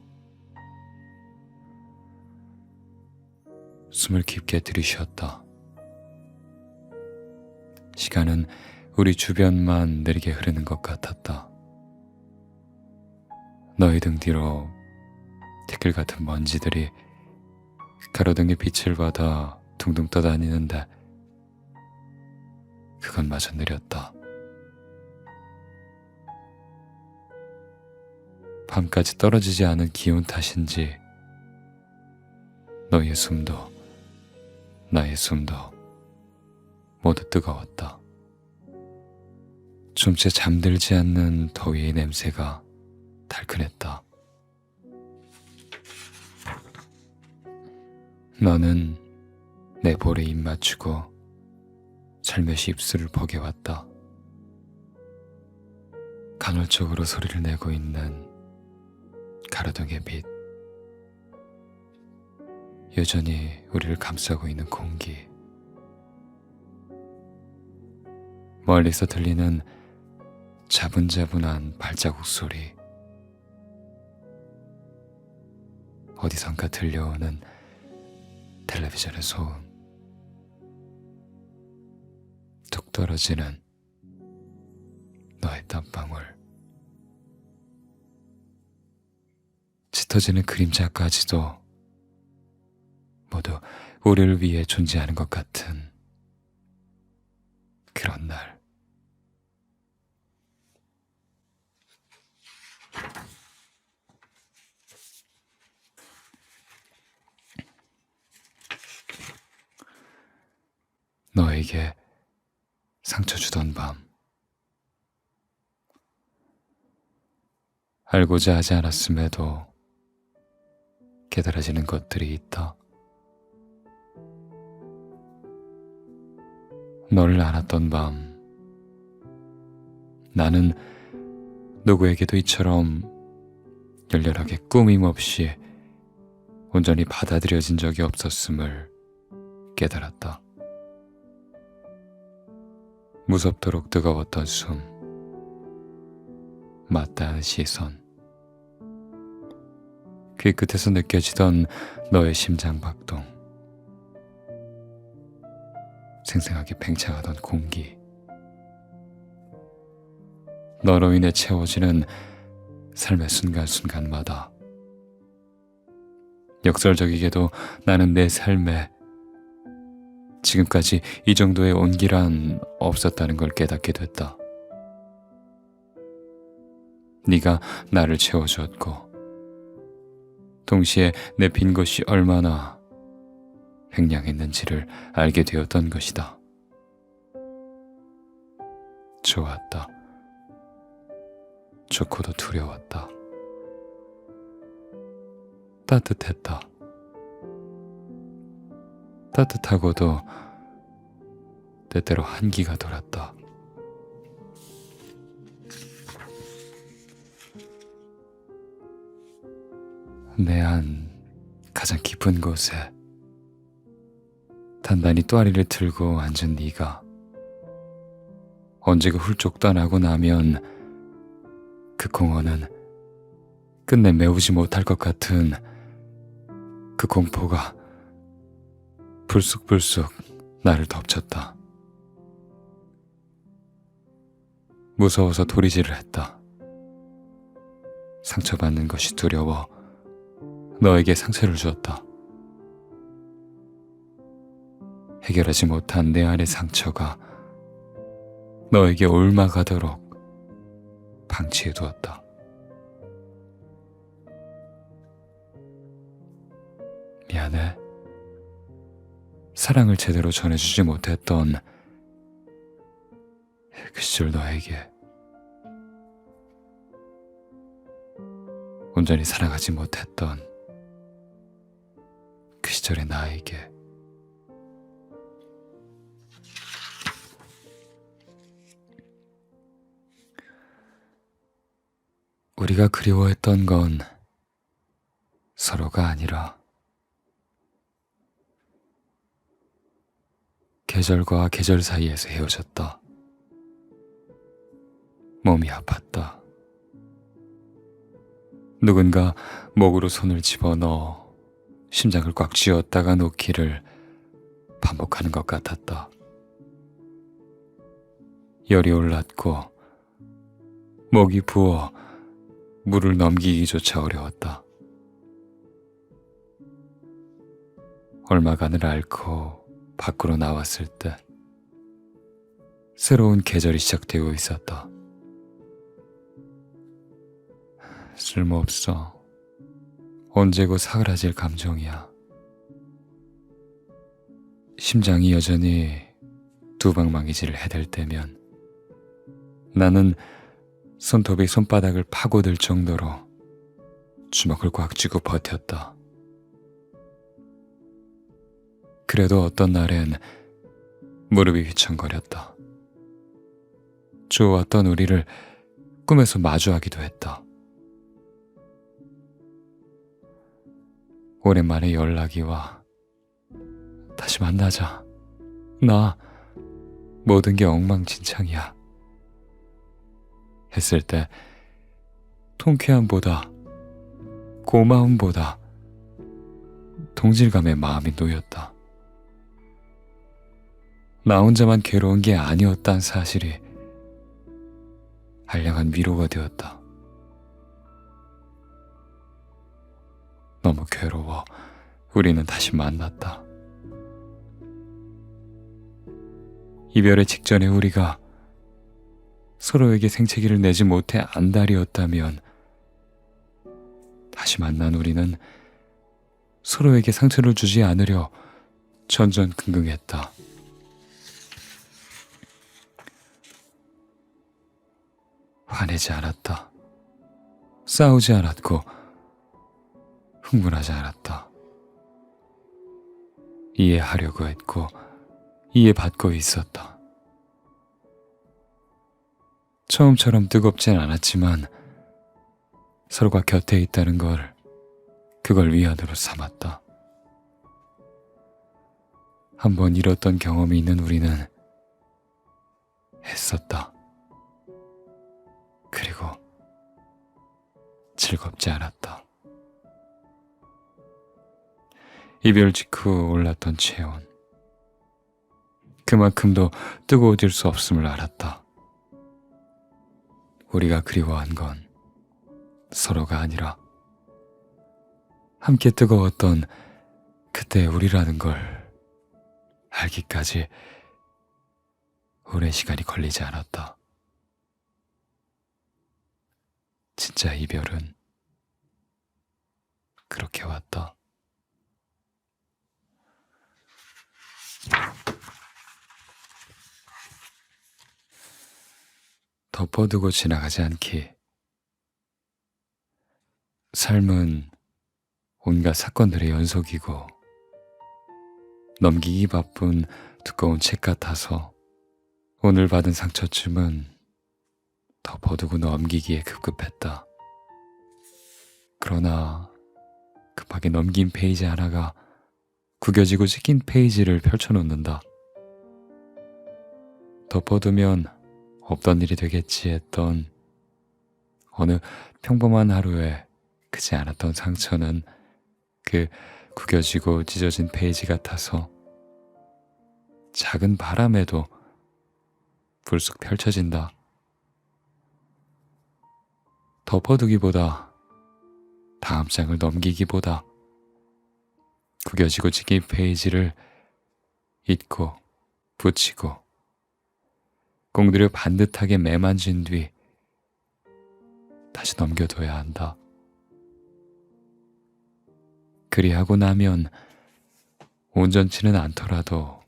숨을 깊게 들이쉬었다. 시간은 우리 주변만 느리게 흐르는 것 같았다. 너의 등 뒤로 티끌 같은 먼지들이 가로등의 빛을 받아 둥둥 떠다니는데 그건 마저 느렸다. 밤까지 떨어지지 않은 기온 탓인지 너의 숨도 나의 숨도 모두 뜨거웠다. 좀채 잠들지 않는 더위의 냄새가 달큰했다. 너는 내 볼에 입 맞추고 살며시 입술을 버겨왔다. 간헐적으로 소리를 내고 있는 가로등의 빛, 여전히 우리를 감싸고 있는 공기, 멀리서 들리는 자분자분한 발자국 소리, 어디선가 들려오는 텔레비전의 소음, 툭 떨어지는 너의 땀방울, 짙어지는 그림자까지도 모두 우리를 위해 존재하는 것 같은 그런 날. 너에게 상처 주던 밤, 알고자 하지 않았음에도 깨달아지는 것들이 있다. 너를 안았던 밤, 나는 누구에게도 이처럼 열렬하게 꾸밈 없이 온전히 받아들여진 적이 없었음을 깨달았다. 무섭도록 뜨거웠던 숨, 맞닿은 시선, 귀 끝에서 느껴지던 너의 심장 박동, 생생하게 팽창하던 공기, 너로 인해 채워지는 삶의 순간순간마다 역설적이게도 나는 내 삶에 지금까지 이 정도의 온기란 없었다는 걸 깨닫게 됐다. 네가 나를 채워주었고 동시에 내 빈 곳이 얼마나 횡량했는지를 알게 되었던 것이다. 좋았다. 좋고도 두려웠다. 따뜻했다. 따뜻하고도 때때로 한기가 돌았다. 내 안 가장 깊은 곳에 단단히 또아리를 들고 앉은 네가 언제가 훌쩍 떠나고 나면 그 공허는 끝내 메우지 못할 것 같은 그 공포가 불쑥불쑥 나를 덮쳤다. 무서워서 도리질을 했다. 상처받는 것이 두려워 너에게 상처를 주었다. 해결하지 못한 내 안의 상처가 너에게 옮아가도록 방치해두었다. 미안해. 사랑을 제대로 전해주지 못했던 그 시절 너에게, 온전히 사랑하지 못했던 그 시절의 나에게. 우리가 그리워했던 건 서로가 아니라 계절과 계절 사이에서 헤어졌다. 몸이 아팠다. 누군가 목으로 손을 집어넣어 심장을 꽉 쥐었다가 놓기를 반복하는 것 같았다. 열이 올랐고 목이 부어 물을 넘기기조차 어려웠다. 얼마간을 앓고 밖으로 나왔을 때 새로운 계절이 시작되고 있었다. 쓸모없어. 언제고 사그라질 감정이야. 심장이 여전히 두방망이질을 해댈 때면 나는 손톱이 손바닥을 파고들 정도로 주먹을 꽉 쥐고 버텼다. 그래도 어떤 날엔 무릎이 휘청거렸다. 좋았던 우리를 꿈에서 마주하기도 했다. 오랜만에 연락이 와. 다시 만나자. 나 모든 게 엉망진창이야. 했을 때 통쾌함보다 고마움보다 동질감에 마음이 놓였다. 나 혼자만 괴로운 게 아니었단 사실이 알량한 위로가 되었다. 너무 괴로워 우리는 다시 만났다. 이별의 직전에 우리가 서로에게 생채기를 내지 못해 안달이었다면 다시 만난 우리는 서로에게 상처를 주지 않으려 전전긍긍했다. 화내지 않았다. 싸우지 않았고 흥분하지 않았다. 이해하려고 했고 이해받고 있었다. 처음처럼 뜨겁진 않았지만 서로가 곁에 있다는 그걸 위안으로 삼았다. 한번 잃었던 경험이 있는 우리는 했었다. 그리고 즐겁지 않았다. 이별 직후 올랐던 체온, 그만큼도 뜨거워질 수 없음을 알았다. 우리가 그리워한 건 서로가 아니라 함께 뜨거웠던 그때의 우리라는 걸 알기까지 오랜 시간이 걸리지 않았다. 진짜 이별은 그렇게 왔다. 덮어두고 지나가지 않기. 삶은 온갖 사건들의 연속이고 넘기기 바쁜 두꺼운 책 같아서 오늘 받은 상처쯤은 덮어두고 넘기기에 급급했다. 그러나 급하게 넘긴 페이지 하나가 구겨지고 찢긴 페이지를 펼쳐놓는다. 덮어두면 없던 일이 되겠지 했던 어느 평범한 하루에 크지 않았던 상처는 그 구겨지고 찢어진 페이지 같아서 작은 바람에도 불쑥 펼쳐진다. 덮어두기보다, 다음 장을 넘기기보다 구겨지고 찢긴 페이지를 잊고 붙이고 공들여 반듯하게 매만진 뒤 다시 넘겨둬야 한다. 그리하고 나면 온전치는 않더라도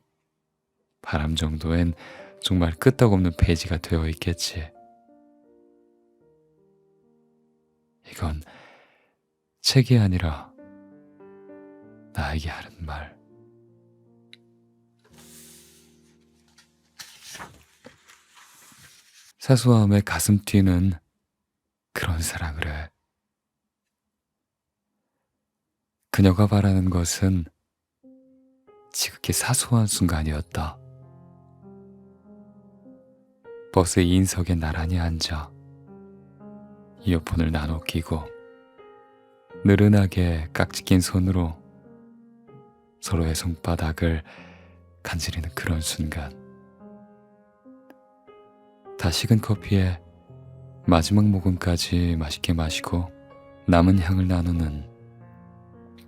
바람 정도엔 정말 끄떡없는 페이지가 되어 있겠지. 이건 책이 아니라 나에게 하는 말. 사소함에 가슴 뛰는 그런 사랑을 해. 그녀가 바라는 것은 지극히 사소한 순간이었다. 버스 2인석에 나란히 앉아 이어폰을 나눠 끼고 느른하게 깍지 낀 손으로 서로의 손바닥을 간지리는 그런 순간, 다 식은 커피에 마지막 모금까지 맛있게 마시고 남은 향을 나누는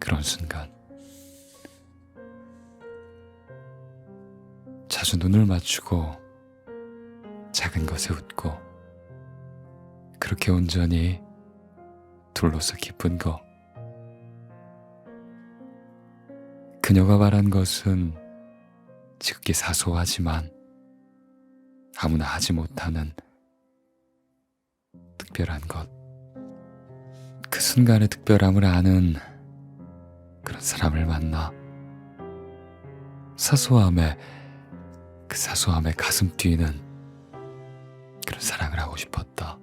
그런 순간, 자주 눈을 맞추고 작은 것에 웃고 그렇게 온전히 둘로서 기쁜 거. 그녀가 말한 것은 지극히 사소하지만 아무나 하지 못하는 특별한 것. 그 순간의 특별함을 아는 그런 사람을 만나 사소함에, 그 사소함에 가슴 뛰는 그런 사랑을 하고 싶었다.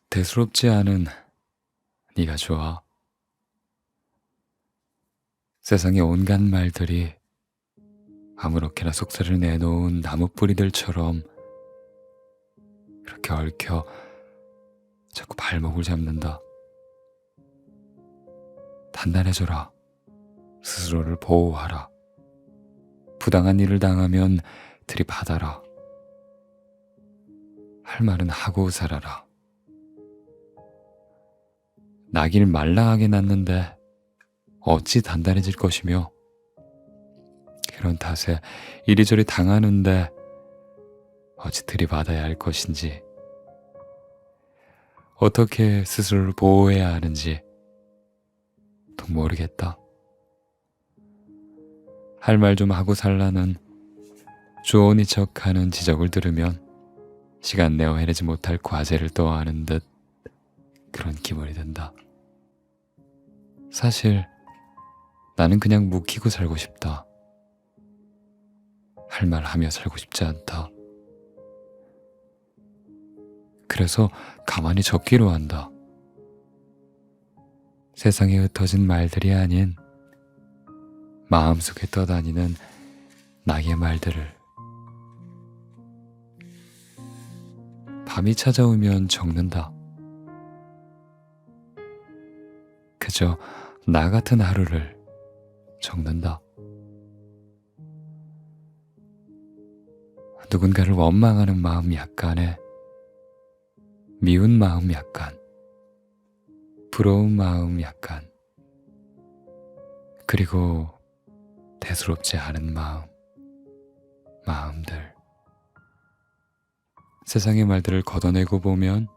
대수롭지 않은 네가 좋아. 세상의 온갖 말들이 아무렇게나 속살을 내놓은 나무 뿌리들처럼 그렇게 얽혀 자꾸 발목을 잡는다. 단단해져라. 스스로를 보호하라. 부당한 일을 당하면 들이받아라. 할 말은 하고 살아라. 나길 말랑하게 놨는데 어찌 단단해질 것이며, 그런 탓에 이리저리 당하는데 어찌 들이받아야 할 것인지, 어떻게 스스로를 보호해야 하는지 통 모르겠다. 할 말 좀 하고 살라는 조언이 척하는 지적을 들으면 시간 내어 해내지 못할 과제를 떠안은 듯 그런 기분이 든다. 사실 나는 그냥 묵히고 살고 싶다. 할 말 하며 살고 싶지 않다. 그래서 가만히 적기로 한다. 세상에 흩어진 말들이 아닌 마음속에 떠다니는 나의 말들을 밤이 찾아오면 적는다. 그저 나 같은 하루를 적는다. 누군가를 원망하는 마음 약간에 미운 마음 약간, 부러운 마음 약간, 그리고 대수롭지 않은 마음들. 세상의 말들을 걷어내고 보면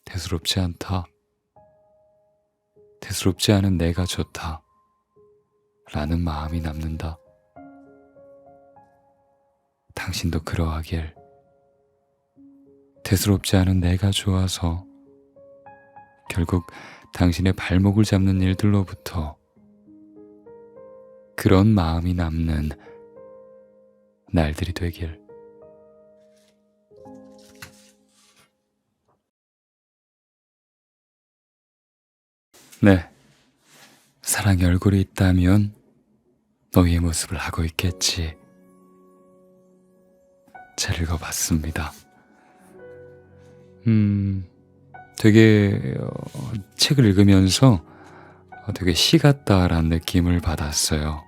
대수롭지 않다. 대수롭지 않은 내가 좋다. 라는 마음이 남는다. 당신도 그러하길. 대수롭지 않은 내가 좋아서 결국 당신의 발목을 잡는 일들로부터 그런 마음이 남는 날들이 되길. 네, 사랑의 얼굴이 있다면 너희의 모습을 하고 있겠지. 잘 읽어봤습니다. 되게 책을 읽으면서 되게 시 같다라는 느낌을 받았어요.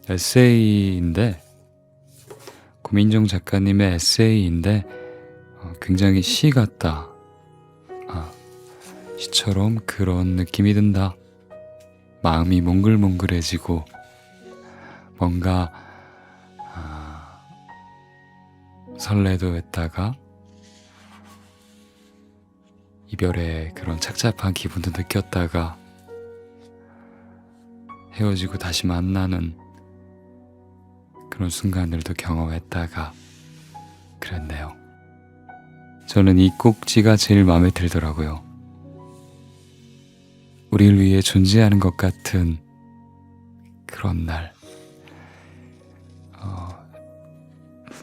에세이인데, 고민정 작가님의 에세이인데 굉장히 시 같다. 시처럼 그런 느낌이 든다. 마음이 몽글몽글해지고 뭔가 설레도 했다가 이별의 그런 착잡한 기분도 느꼈다가 헤어지고 다시 만나는 그런 순간들도 경험했다가 그랬네요. 저는 이 꼭지가 제일 마음에 들더라고요. 우리를 위해 존재하는 것 같은 그런 날.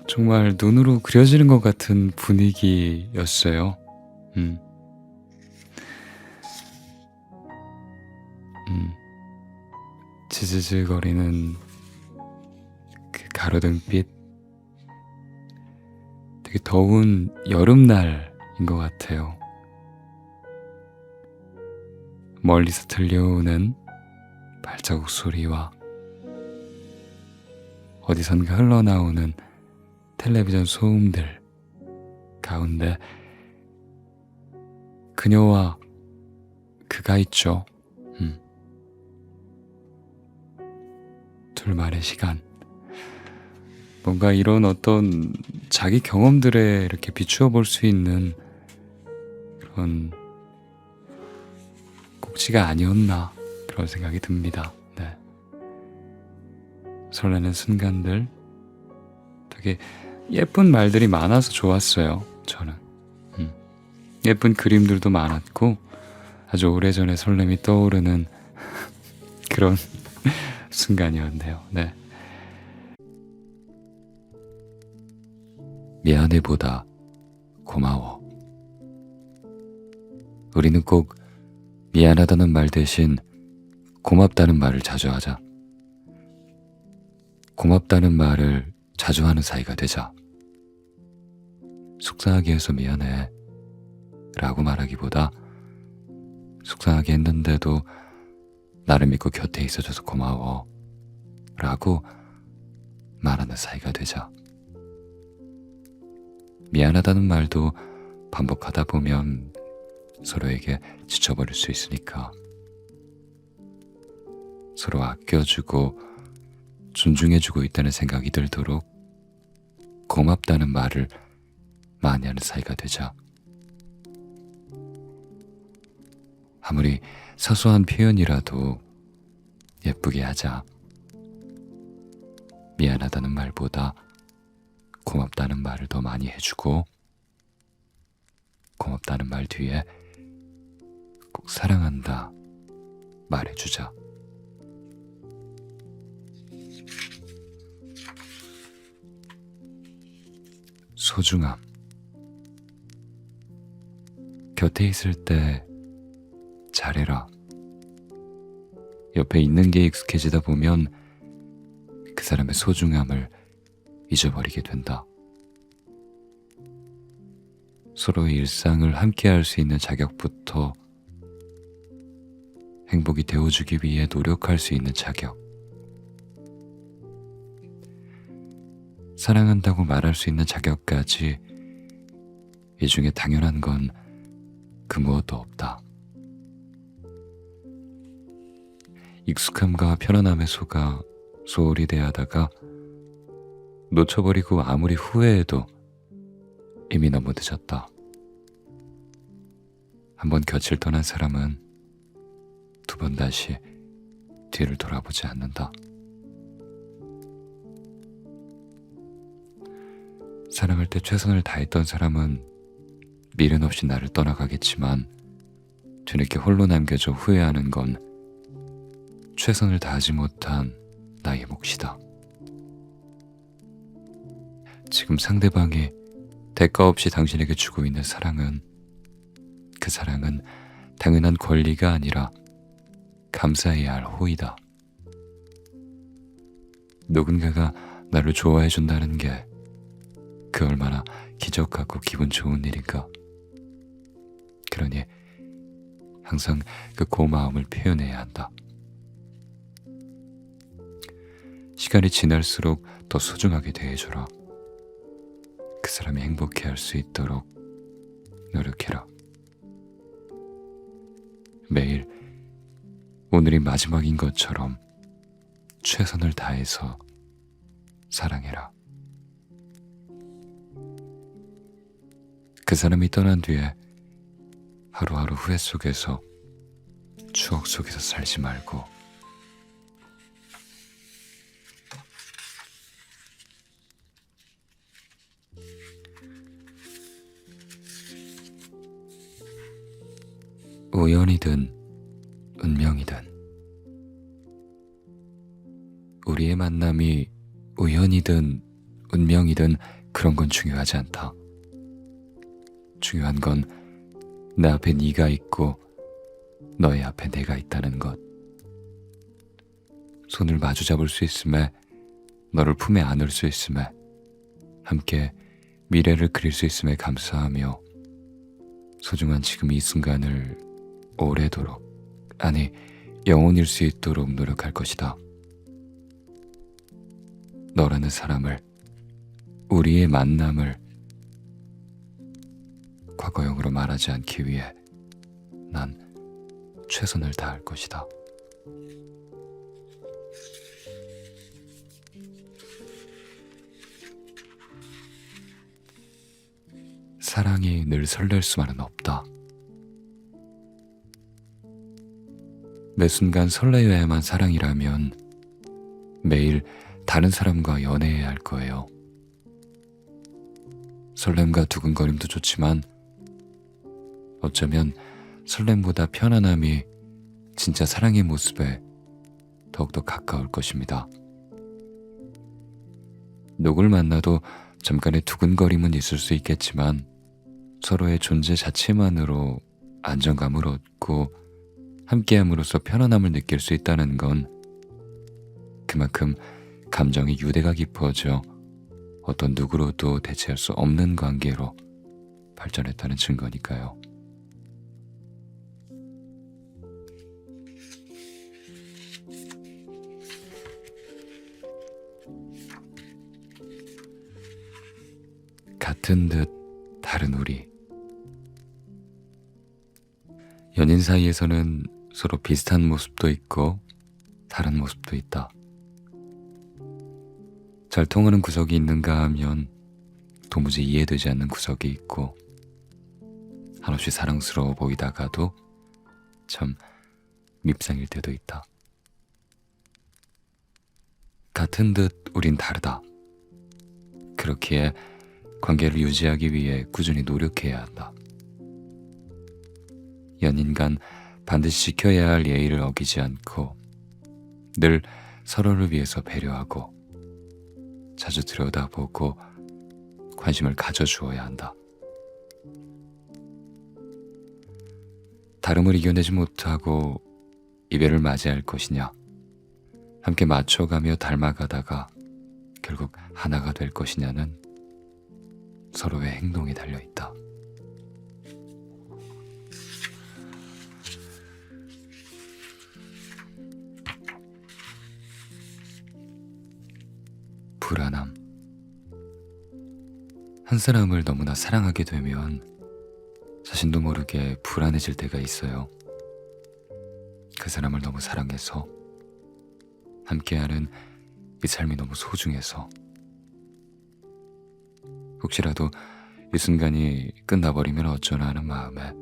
정말 눈으로 그려지는 것 같은 분위기였어요. 지지직거리는 그 가로등빛, 되게 더운 여름날인 것 같아요. 멀리서 들려오는 발자국 소리와 어디선가 흘러나오는 텔레비전 소음들 가운데 그녀와 그가 있죠. 둘만의 시간. 뭔가 이런 어떤 자기 경험들에 이렇게 비추어 볼 수 있는 그런 꼭지가 아니었나 그런 생각이 듭니다. 네. 설레는 순간들, 되게 예쁜 말들이 많아서 좋았어요. 저는 예쁜 그림들도 많았고 아주 오래전에 설렘이 떠오르는 그런 순간이었네요. 네. 미안해보다 고마워. 우리는 꼭 미안하다는 말 대신 고맙다는 말을 자주 하자. 고맙다는 말을 자주 하는 사이가 되자. 속상하게 해서 미안해 라고 말하기보다 속상하게 했는데도 나를 믿고 곁에 있어줘서 고마워 라고 말하는 사이가 되자. 미안하다는 말도 반복하다 보면 서로에게 지쳐버릴 수 있으니까 서로 아껴주고 존중해주고 있다는 생각이 들도록 고맙다는 말을 많이 하는 사이가 되자. 아무리 사소한 표현이라도 예쁘게 하자. 미안하다는 말보다 고맙다는 말을 더 많이 해주고 고맙다는 말 뒤에 꼭 사랑한다 말해주자. 소중함. 곁에 있을 때 잘해라. 옆에 있는 게 익숙해지다 보면 그 그 사람의 소중함을 잊어버리게 된다. 서로의 일상을 함께할 수 있는 자격부터 행복이 되어주기 위해 노력할 수 있는 자격, 사랑한다고 말할 수 있는 자격까지 이 중에 당연한 건 그 무엇도 없다. 익숙함과 편안함에 속아 소홀히 대하다가 놓쳐버리고 아무리 후회해도 이미 너무 늦었다. 한번 곁을 떠난 사람은 두 번 다시 뒤를 돌아보지 않는다. 사랑할 때 최선을 다했던 사람은 미련 없이 나를 떠나가겠지만 뒤늦게 홀로 남겨져 후회하는 건 최선을 다하지 못한 나의 몫이다. 지금 상대방이 대가 없이 당신에게 주고 있는 사랑은, 그 사랑은 당연한 권리가 아니라 감사해야 할 호의다. 누군가가 나를 좋아해 준다는 게 그 얼마나 기적 같고 기분 좋은 일인가. 그러니 항상 그 고마움을 표현해야 한다. 시간이 지날수록 더 소중하게 대해줘라. 그 사람이 행복해할 수 있도록 노력해라. 매일 오늘이 마지막인 것처럼 최선을 다해서 사랑해라. 그 사람이 떠난 뒤에 하루하루 후회 속에서, 추억 속에서 살지 말고 우연이든 운명이든 우리의 만남이 우연이든 운명이든 그런 건 중요하지 않다. 중요한 건 내 앞에 네가 있고 너의 앞에 내가 있다는 것. 손을 마주 잡을 수 있음에, 너를 품에 안을 수 있음에, 함께 미래를 그릴 수 있음에 감사하며 소중한 지금 이 순간을 오래도록, 아니 영원일 수 있도록 노력할 것이다. 너라는 사람을, 우리의 만남을 과거형으로 말하지 않기 위해 난 최선을 다할 것이다. 사랑이 늘 설렐 수만은 없다. 매 순간 설레어야만 사랑이라면 매일 다른 사람과 연애해야 할 거예요. 설렘과 두근거림도 좋지만 어쩌면 설렘보다 편안함이 진짜 사랑의 모습에 더욱더 가까울 것입니다. 누굴 만나도 잠깐의 두근거림은 있을 수 있겠지만 서로의 존재 자체만으로 안정감을 얻고 함께함으로써 편안함을 느낄 수 있다는 건 그만큼 감정의 유대가 깊어져 어떤 누구로도 대체할 수 없는 관계로 발전했다는 증거니까요. 같은 듯 다른 우리. 연인 사이에서는 서로 비슷한 모습도 있고 다른 모습도 있다. 잘 통하는 구석이 있는가 하면 도무지 이해되지 않는 구석이 있고, 한없이 사랑스러워 보이다가도 참 밉상일 때도 있다. 같은 듯 우린 다르다. 그렇기에 관계를 유지하기 위해 꾸준히 노력해야 한다. 연인 간 반드시 지켜야 할 예의를 어기지 않고 늘 서로를 위해서 배려하고 자주 들여다보고 관심을 가져주어야 한다. 다름을 이겨내지 못하고 이별을 맞이할 것이냐, 함께 맞춰가며 닮아가다가 결국 하나가 될 것이냐는 서로의 행동에 달려 있다. 불안함. 한 사람을 너무나 사랑하게 되면 자신도 모르게 불안해질 때가 있어요. 그 사람을 너무 사랑해서, 함께하는 이 삶이 너무 소중해서, 혹시라도 이 순간이 끝나버리면 어쩌나 하는 마음에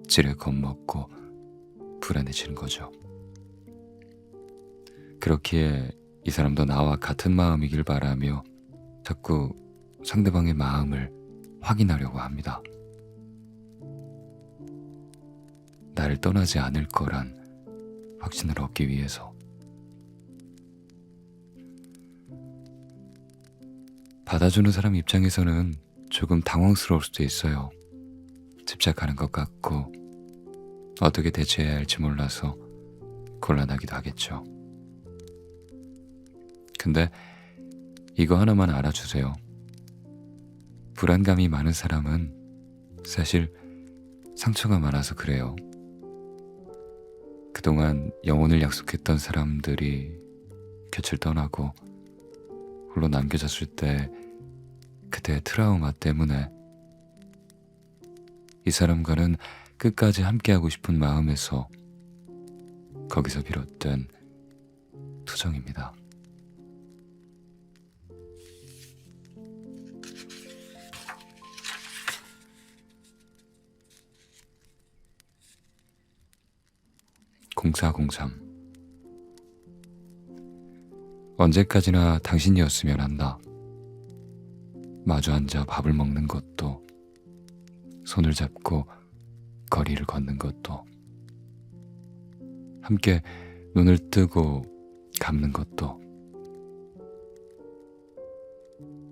지레 겁먹고 불안해지는 거죠. 그렇기에 이 사람도 나와 같은 마음이길 바라며 자꾸 상대방의 마음을 확인하려고 합니다. 나를 떠나지 않을 거란 확신을 얻기 위해서. 받아주는 사람 입장에서는 조금 당황스러울 수도 있어요. 집착하는 것 같고 어떻게 대처해야 할지 몰라서 곤란하기도 하겠죠. 근데 이거 하나만 알아주세요. 불안감이 많은 사람은 사실 상처가 많아서 그래요. 그동안 영혼을 약속했던 사람들이 곁을 떠나고 홀로 남겨졌을 때 그때의 트라우마 때문에 이 사람과는 끝까지 함께하고 싶은 마음에서 거기서 비롯된 투정입니다. (0403) 언제까지나 당신이었으면 한다. 마주 앉아 밥을 먹는 것도, 손을 잡고 거리를 걷는 것도, 함께 눈을 뜨고 감는 것도.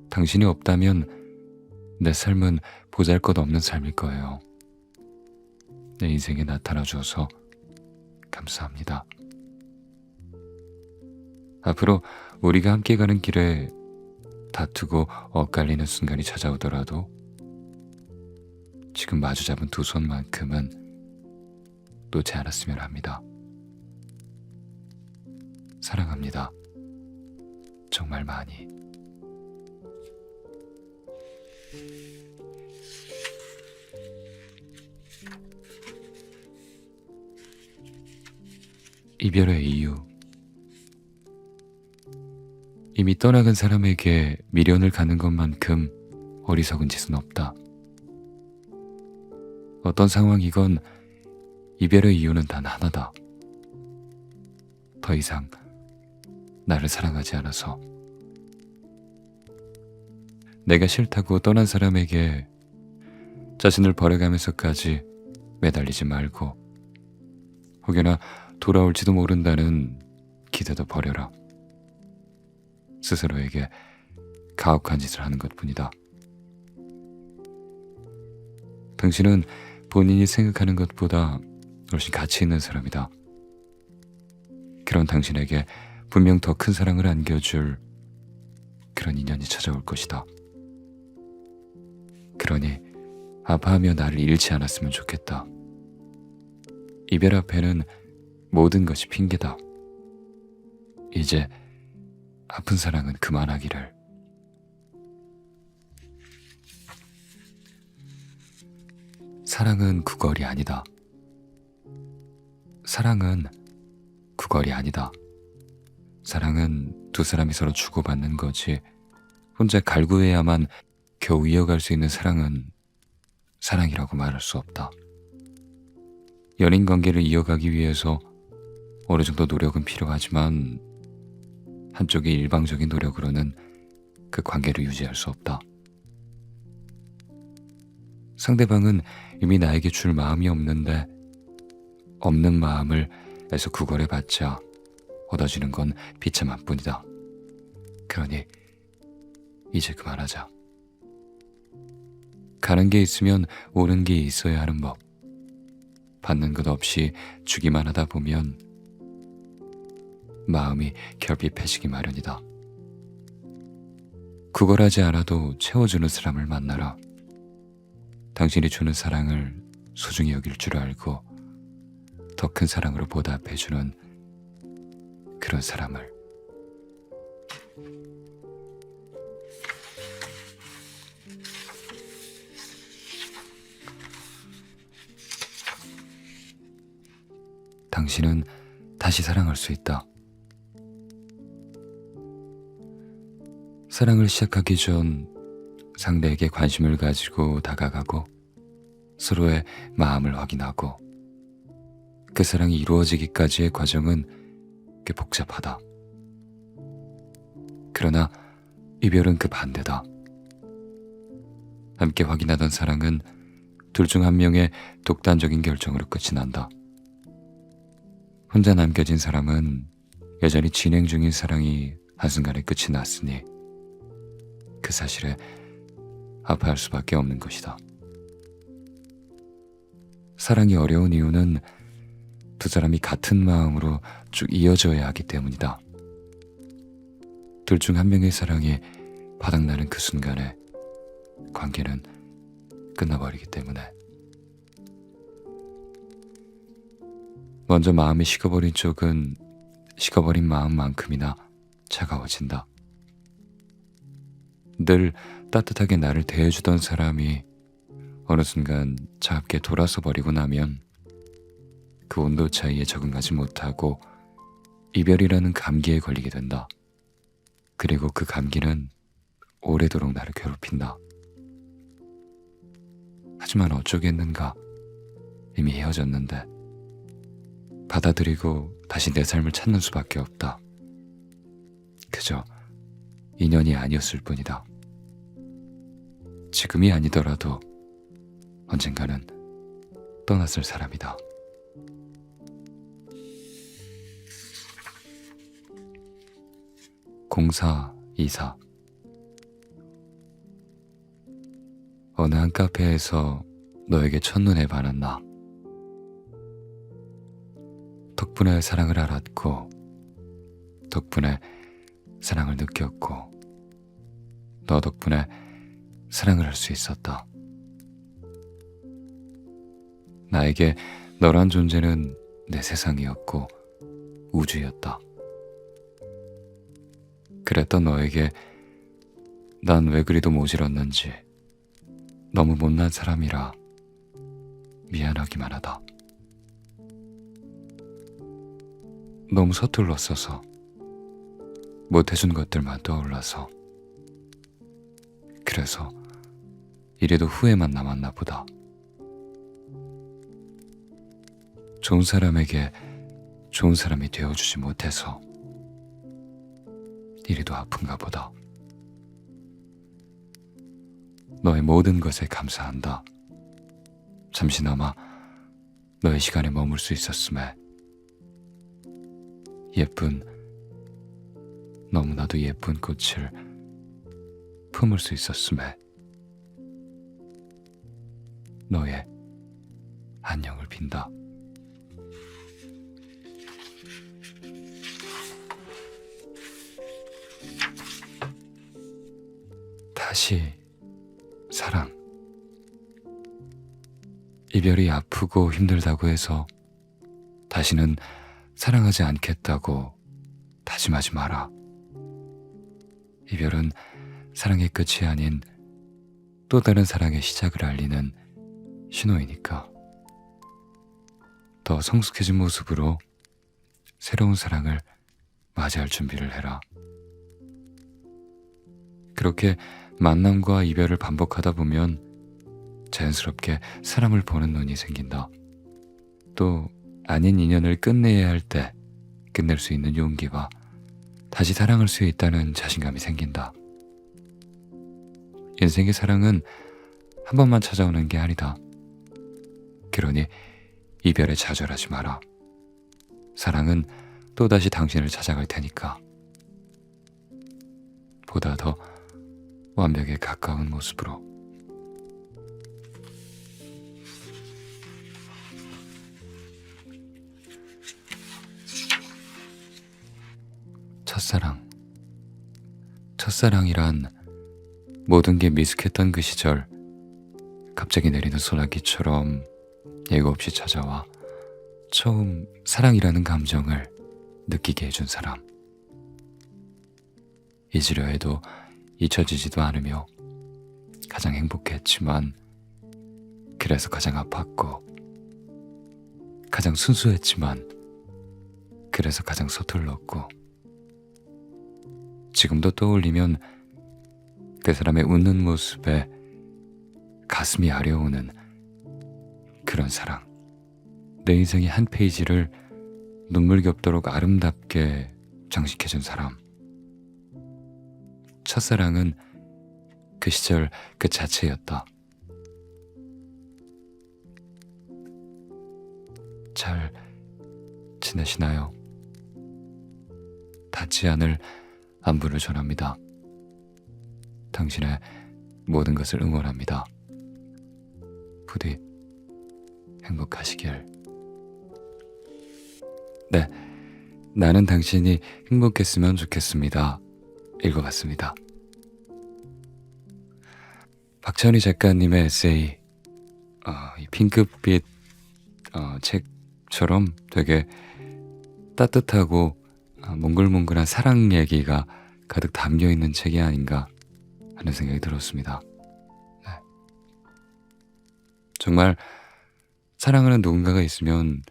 당신이 없다면 내 삶은 보잘것없는 삶일 거예요. 내 인생에 나타나줘서 감사합니다. 앞으로 우리가 함께 가는 길에 다투고 엇갈리는 순간이 찾아오더라도 지금 마주 잡은 두 손만큼은 놓지 않았으면 합니다. 사랑합니다. 정말 많이. 이별의 이유. 이미 떠나간 사람에게 미련을 가는 것만큼 어리석은 짓은 없다. 어떤 상황이건 이별의 이유는 단 하나다. 더 이상 나를 사랑하지 않아서. 내가 싫다고 떠난 사람에게 자신을 버려가면서까지 매달리지 말고, 혹여나 돌아올지도 모른다는 기대도 버려라. 스스로에게 가혹한 짓을 하는 것뿐이다. 당신은 본인이 생각하는 것보다 훨씬 가치 있는 사람이다. 그런 당신에게 분명 더 큰 사랑을 안겨줄 그런 인연이 찾아올 것이다. 그러니 아파하며 나를 잃지 않았으면 좋겠다. 이별 앞에는 모든 것이 핑계다. 이제 아픈 사랑은 그만하기를. 사랑은 구걸이 아니다. 사랑은 구걸이 아니다. 사랑은 두 사람이 서로 주고받는 거지, 혼자 갈구해야만 겨우 이어갈 수 있는 사랑은 사랑이라고 말할 수 없다. 연인 관계를 이어가기 위해서 어느 정도 노력은 필요하지만 한쪽이 일방적인 노력으로는 그 관계를 유지할 수 없다. 상대방은 이미 나에게 줄 마음이 없는데 없는 마음을 애써 구걸해봤자 얻어지는 건 비참한 뿐이다. 그러니 이제 그만하자. 가는 게 있으면 오는 게 있어야 하는 법. 받는 것 없이 주기만 하다 보면 마음이 결핍해지기 마련이다. 구걸하지 않아도 채워주는 사람을 만나라. 당신이 주는 사랑을 소중히 여길 줄 알고 더 큰 사랑으로 보답해주는 그런 사람을. 당신은 다시 사랑할 수 있다. 사랑을 시작하기 전 상대에게 관심을 가지고 다가가고 서로의 마음을 확인하고 그 사랑이 이루어지기까지의 과정은 꽤 복잡하다. 그러나 이별은 그 반대다. 함께 확인하던 사랑은 둘 중 한 명의 독단적인 결정으로 끝이 난다. 혼자 남겨진 사람은 여전히 진행 중인 사랑이 한순간에 끝이 났으니 그 사실에 아파할 수밖에 없는 것이다. 사랑이 어려운 이유는 두 사람이 같은 마음으로 쭉 이어져야 하기 때문이다. 둘 중 한 명의 사랑이 바닥나는 그 순간에 관계는 끝나버리기 때문에. 먼저 마음이 식어버린 쪽은 식어버린 마음만큼이나 차가워진다. 늘 따뜻하게 나를 대해주던 사람이 어느 순간 차갑게 돌아서 버리고 나면 그 온도 차이에 적응하지 못하고 이별이라는 감기에 걸리게 된다. 그리고 그 감기는 오래도록 나를 괴롭힌다. 하지만 어쩌겠는가. 이미 헤어졌는데 받아들이고 다시 내 삶을 찾는 수밖에 없다. 그저 인연이 아니었을 뿐이다. 지금이 아니더라도 언젠가는 떠났을 사람이다. 공사이사. 어느 한 카페에서 너에게 첫눈에 반했나. 덕분에 사랑을 알았고 덕분에 사랑을 느꼈고 너 덕분에 사랑을 할 수 있었다. 나에게 너란 존재는 내 세상이었고 우주였다. 그랬던 너에게 난 왜 그리도 모질었는지 너무 못난 사람이라 미안하기만 하다. 너무 서툴렀어서 못해준 것들만 떠올라서 그래서 이래도 후회만 남았나 보다. 좋은 사람에게 좋은 사람이 되어주지 못해서 이래도 아픈가 보다. 너의 모든 것에 감사한다. 잠시나마 너의 시간에 머물 수 있었음에 예쁜, 너무나도 예쁜 꽃을 품을 수 있었음에 너의 안녕을 빈다. 다시 사랑. 이별이 아프고 힘들다고 해서 다시는 사랑하지 않겠다고 다짐하지 마라. 이별은 사랑의 끝이 아닌 또 다른 사랑의 시작을 알리는 신호이니까 더 성숙해진 모습으로 새로운 사랑을 맞이할 준비를 해라. 그렇게 만남과 이별을 반복하다 보면 자연스럽게 사람을 보는 눈이 생긴다. 또 아닌 인연을 끝내야 할 때 끝낼 수 있는 용기와 다시 사랑할 수 있다는 자신감이 생긴다. 인생의 사랑은 한 번만 찾아오는 게 아니다. 그러니 이별에 좌절하지 마라. 사랑은 또다시 당신을 찾아갈 테니까. 보다 더 완벽에 가까운 모습으로. 첫사랑. 첫사랑이란 모든 게 미숙했던 그 시절, 갑자기 내리는 소나기처럼 예고 없이 찾아와 처음 사랑이라는 감정을 느끼게 해준 사람. 잊으려 해도 잊혀지지도 않으며 가장 행복했지만 그래서 가장 아팠고, 가장 순수했지만 그래서 가장 서툴렀고, 지금도 떠올리면 그 사람의 웃는 모습에 가슴이 아려오는 그런 사랑. 내 인생의 한 페이지를 눈물겹도록 아름답게 장식해준 사람. 첫사랑은 그 시절 그 자체였다. 잘 지내시나요? 닿지 않을 안부를 전합니다. 당신의 모든 것을 응원합니다. 부디 행복하시길. 네, 나는 당신이 행복했으면 좋겠습니다. 읽어봤습니다. 박찬희 작가님의 에세이, 이 핑크빛 책처럼 되게 따뜻하고 몽글몽글한 사랑 얘기가 가득 담겨있는 책이 아닌가 하는 생각이 들었습니다. 네. 정말 사랑하는 누군가가 있으면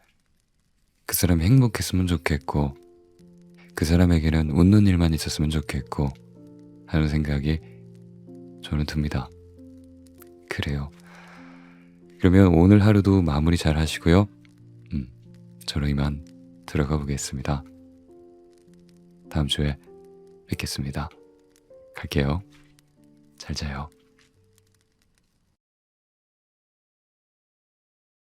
그 사람이 행복했으면 좋겠고, 그 사람에게는 웃는 일만 있었으면 좋겠고 하는 생각이 저는 듭니다. 그래요. 그러면 오늘 하루도 마무리 잘 하시고요. 저는 이만 들어가 보겠습니다. 다음 주에 뵙겠습니다. 갈게요. 잘 자요.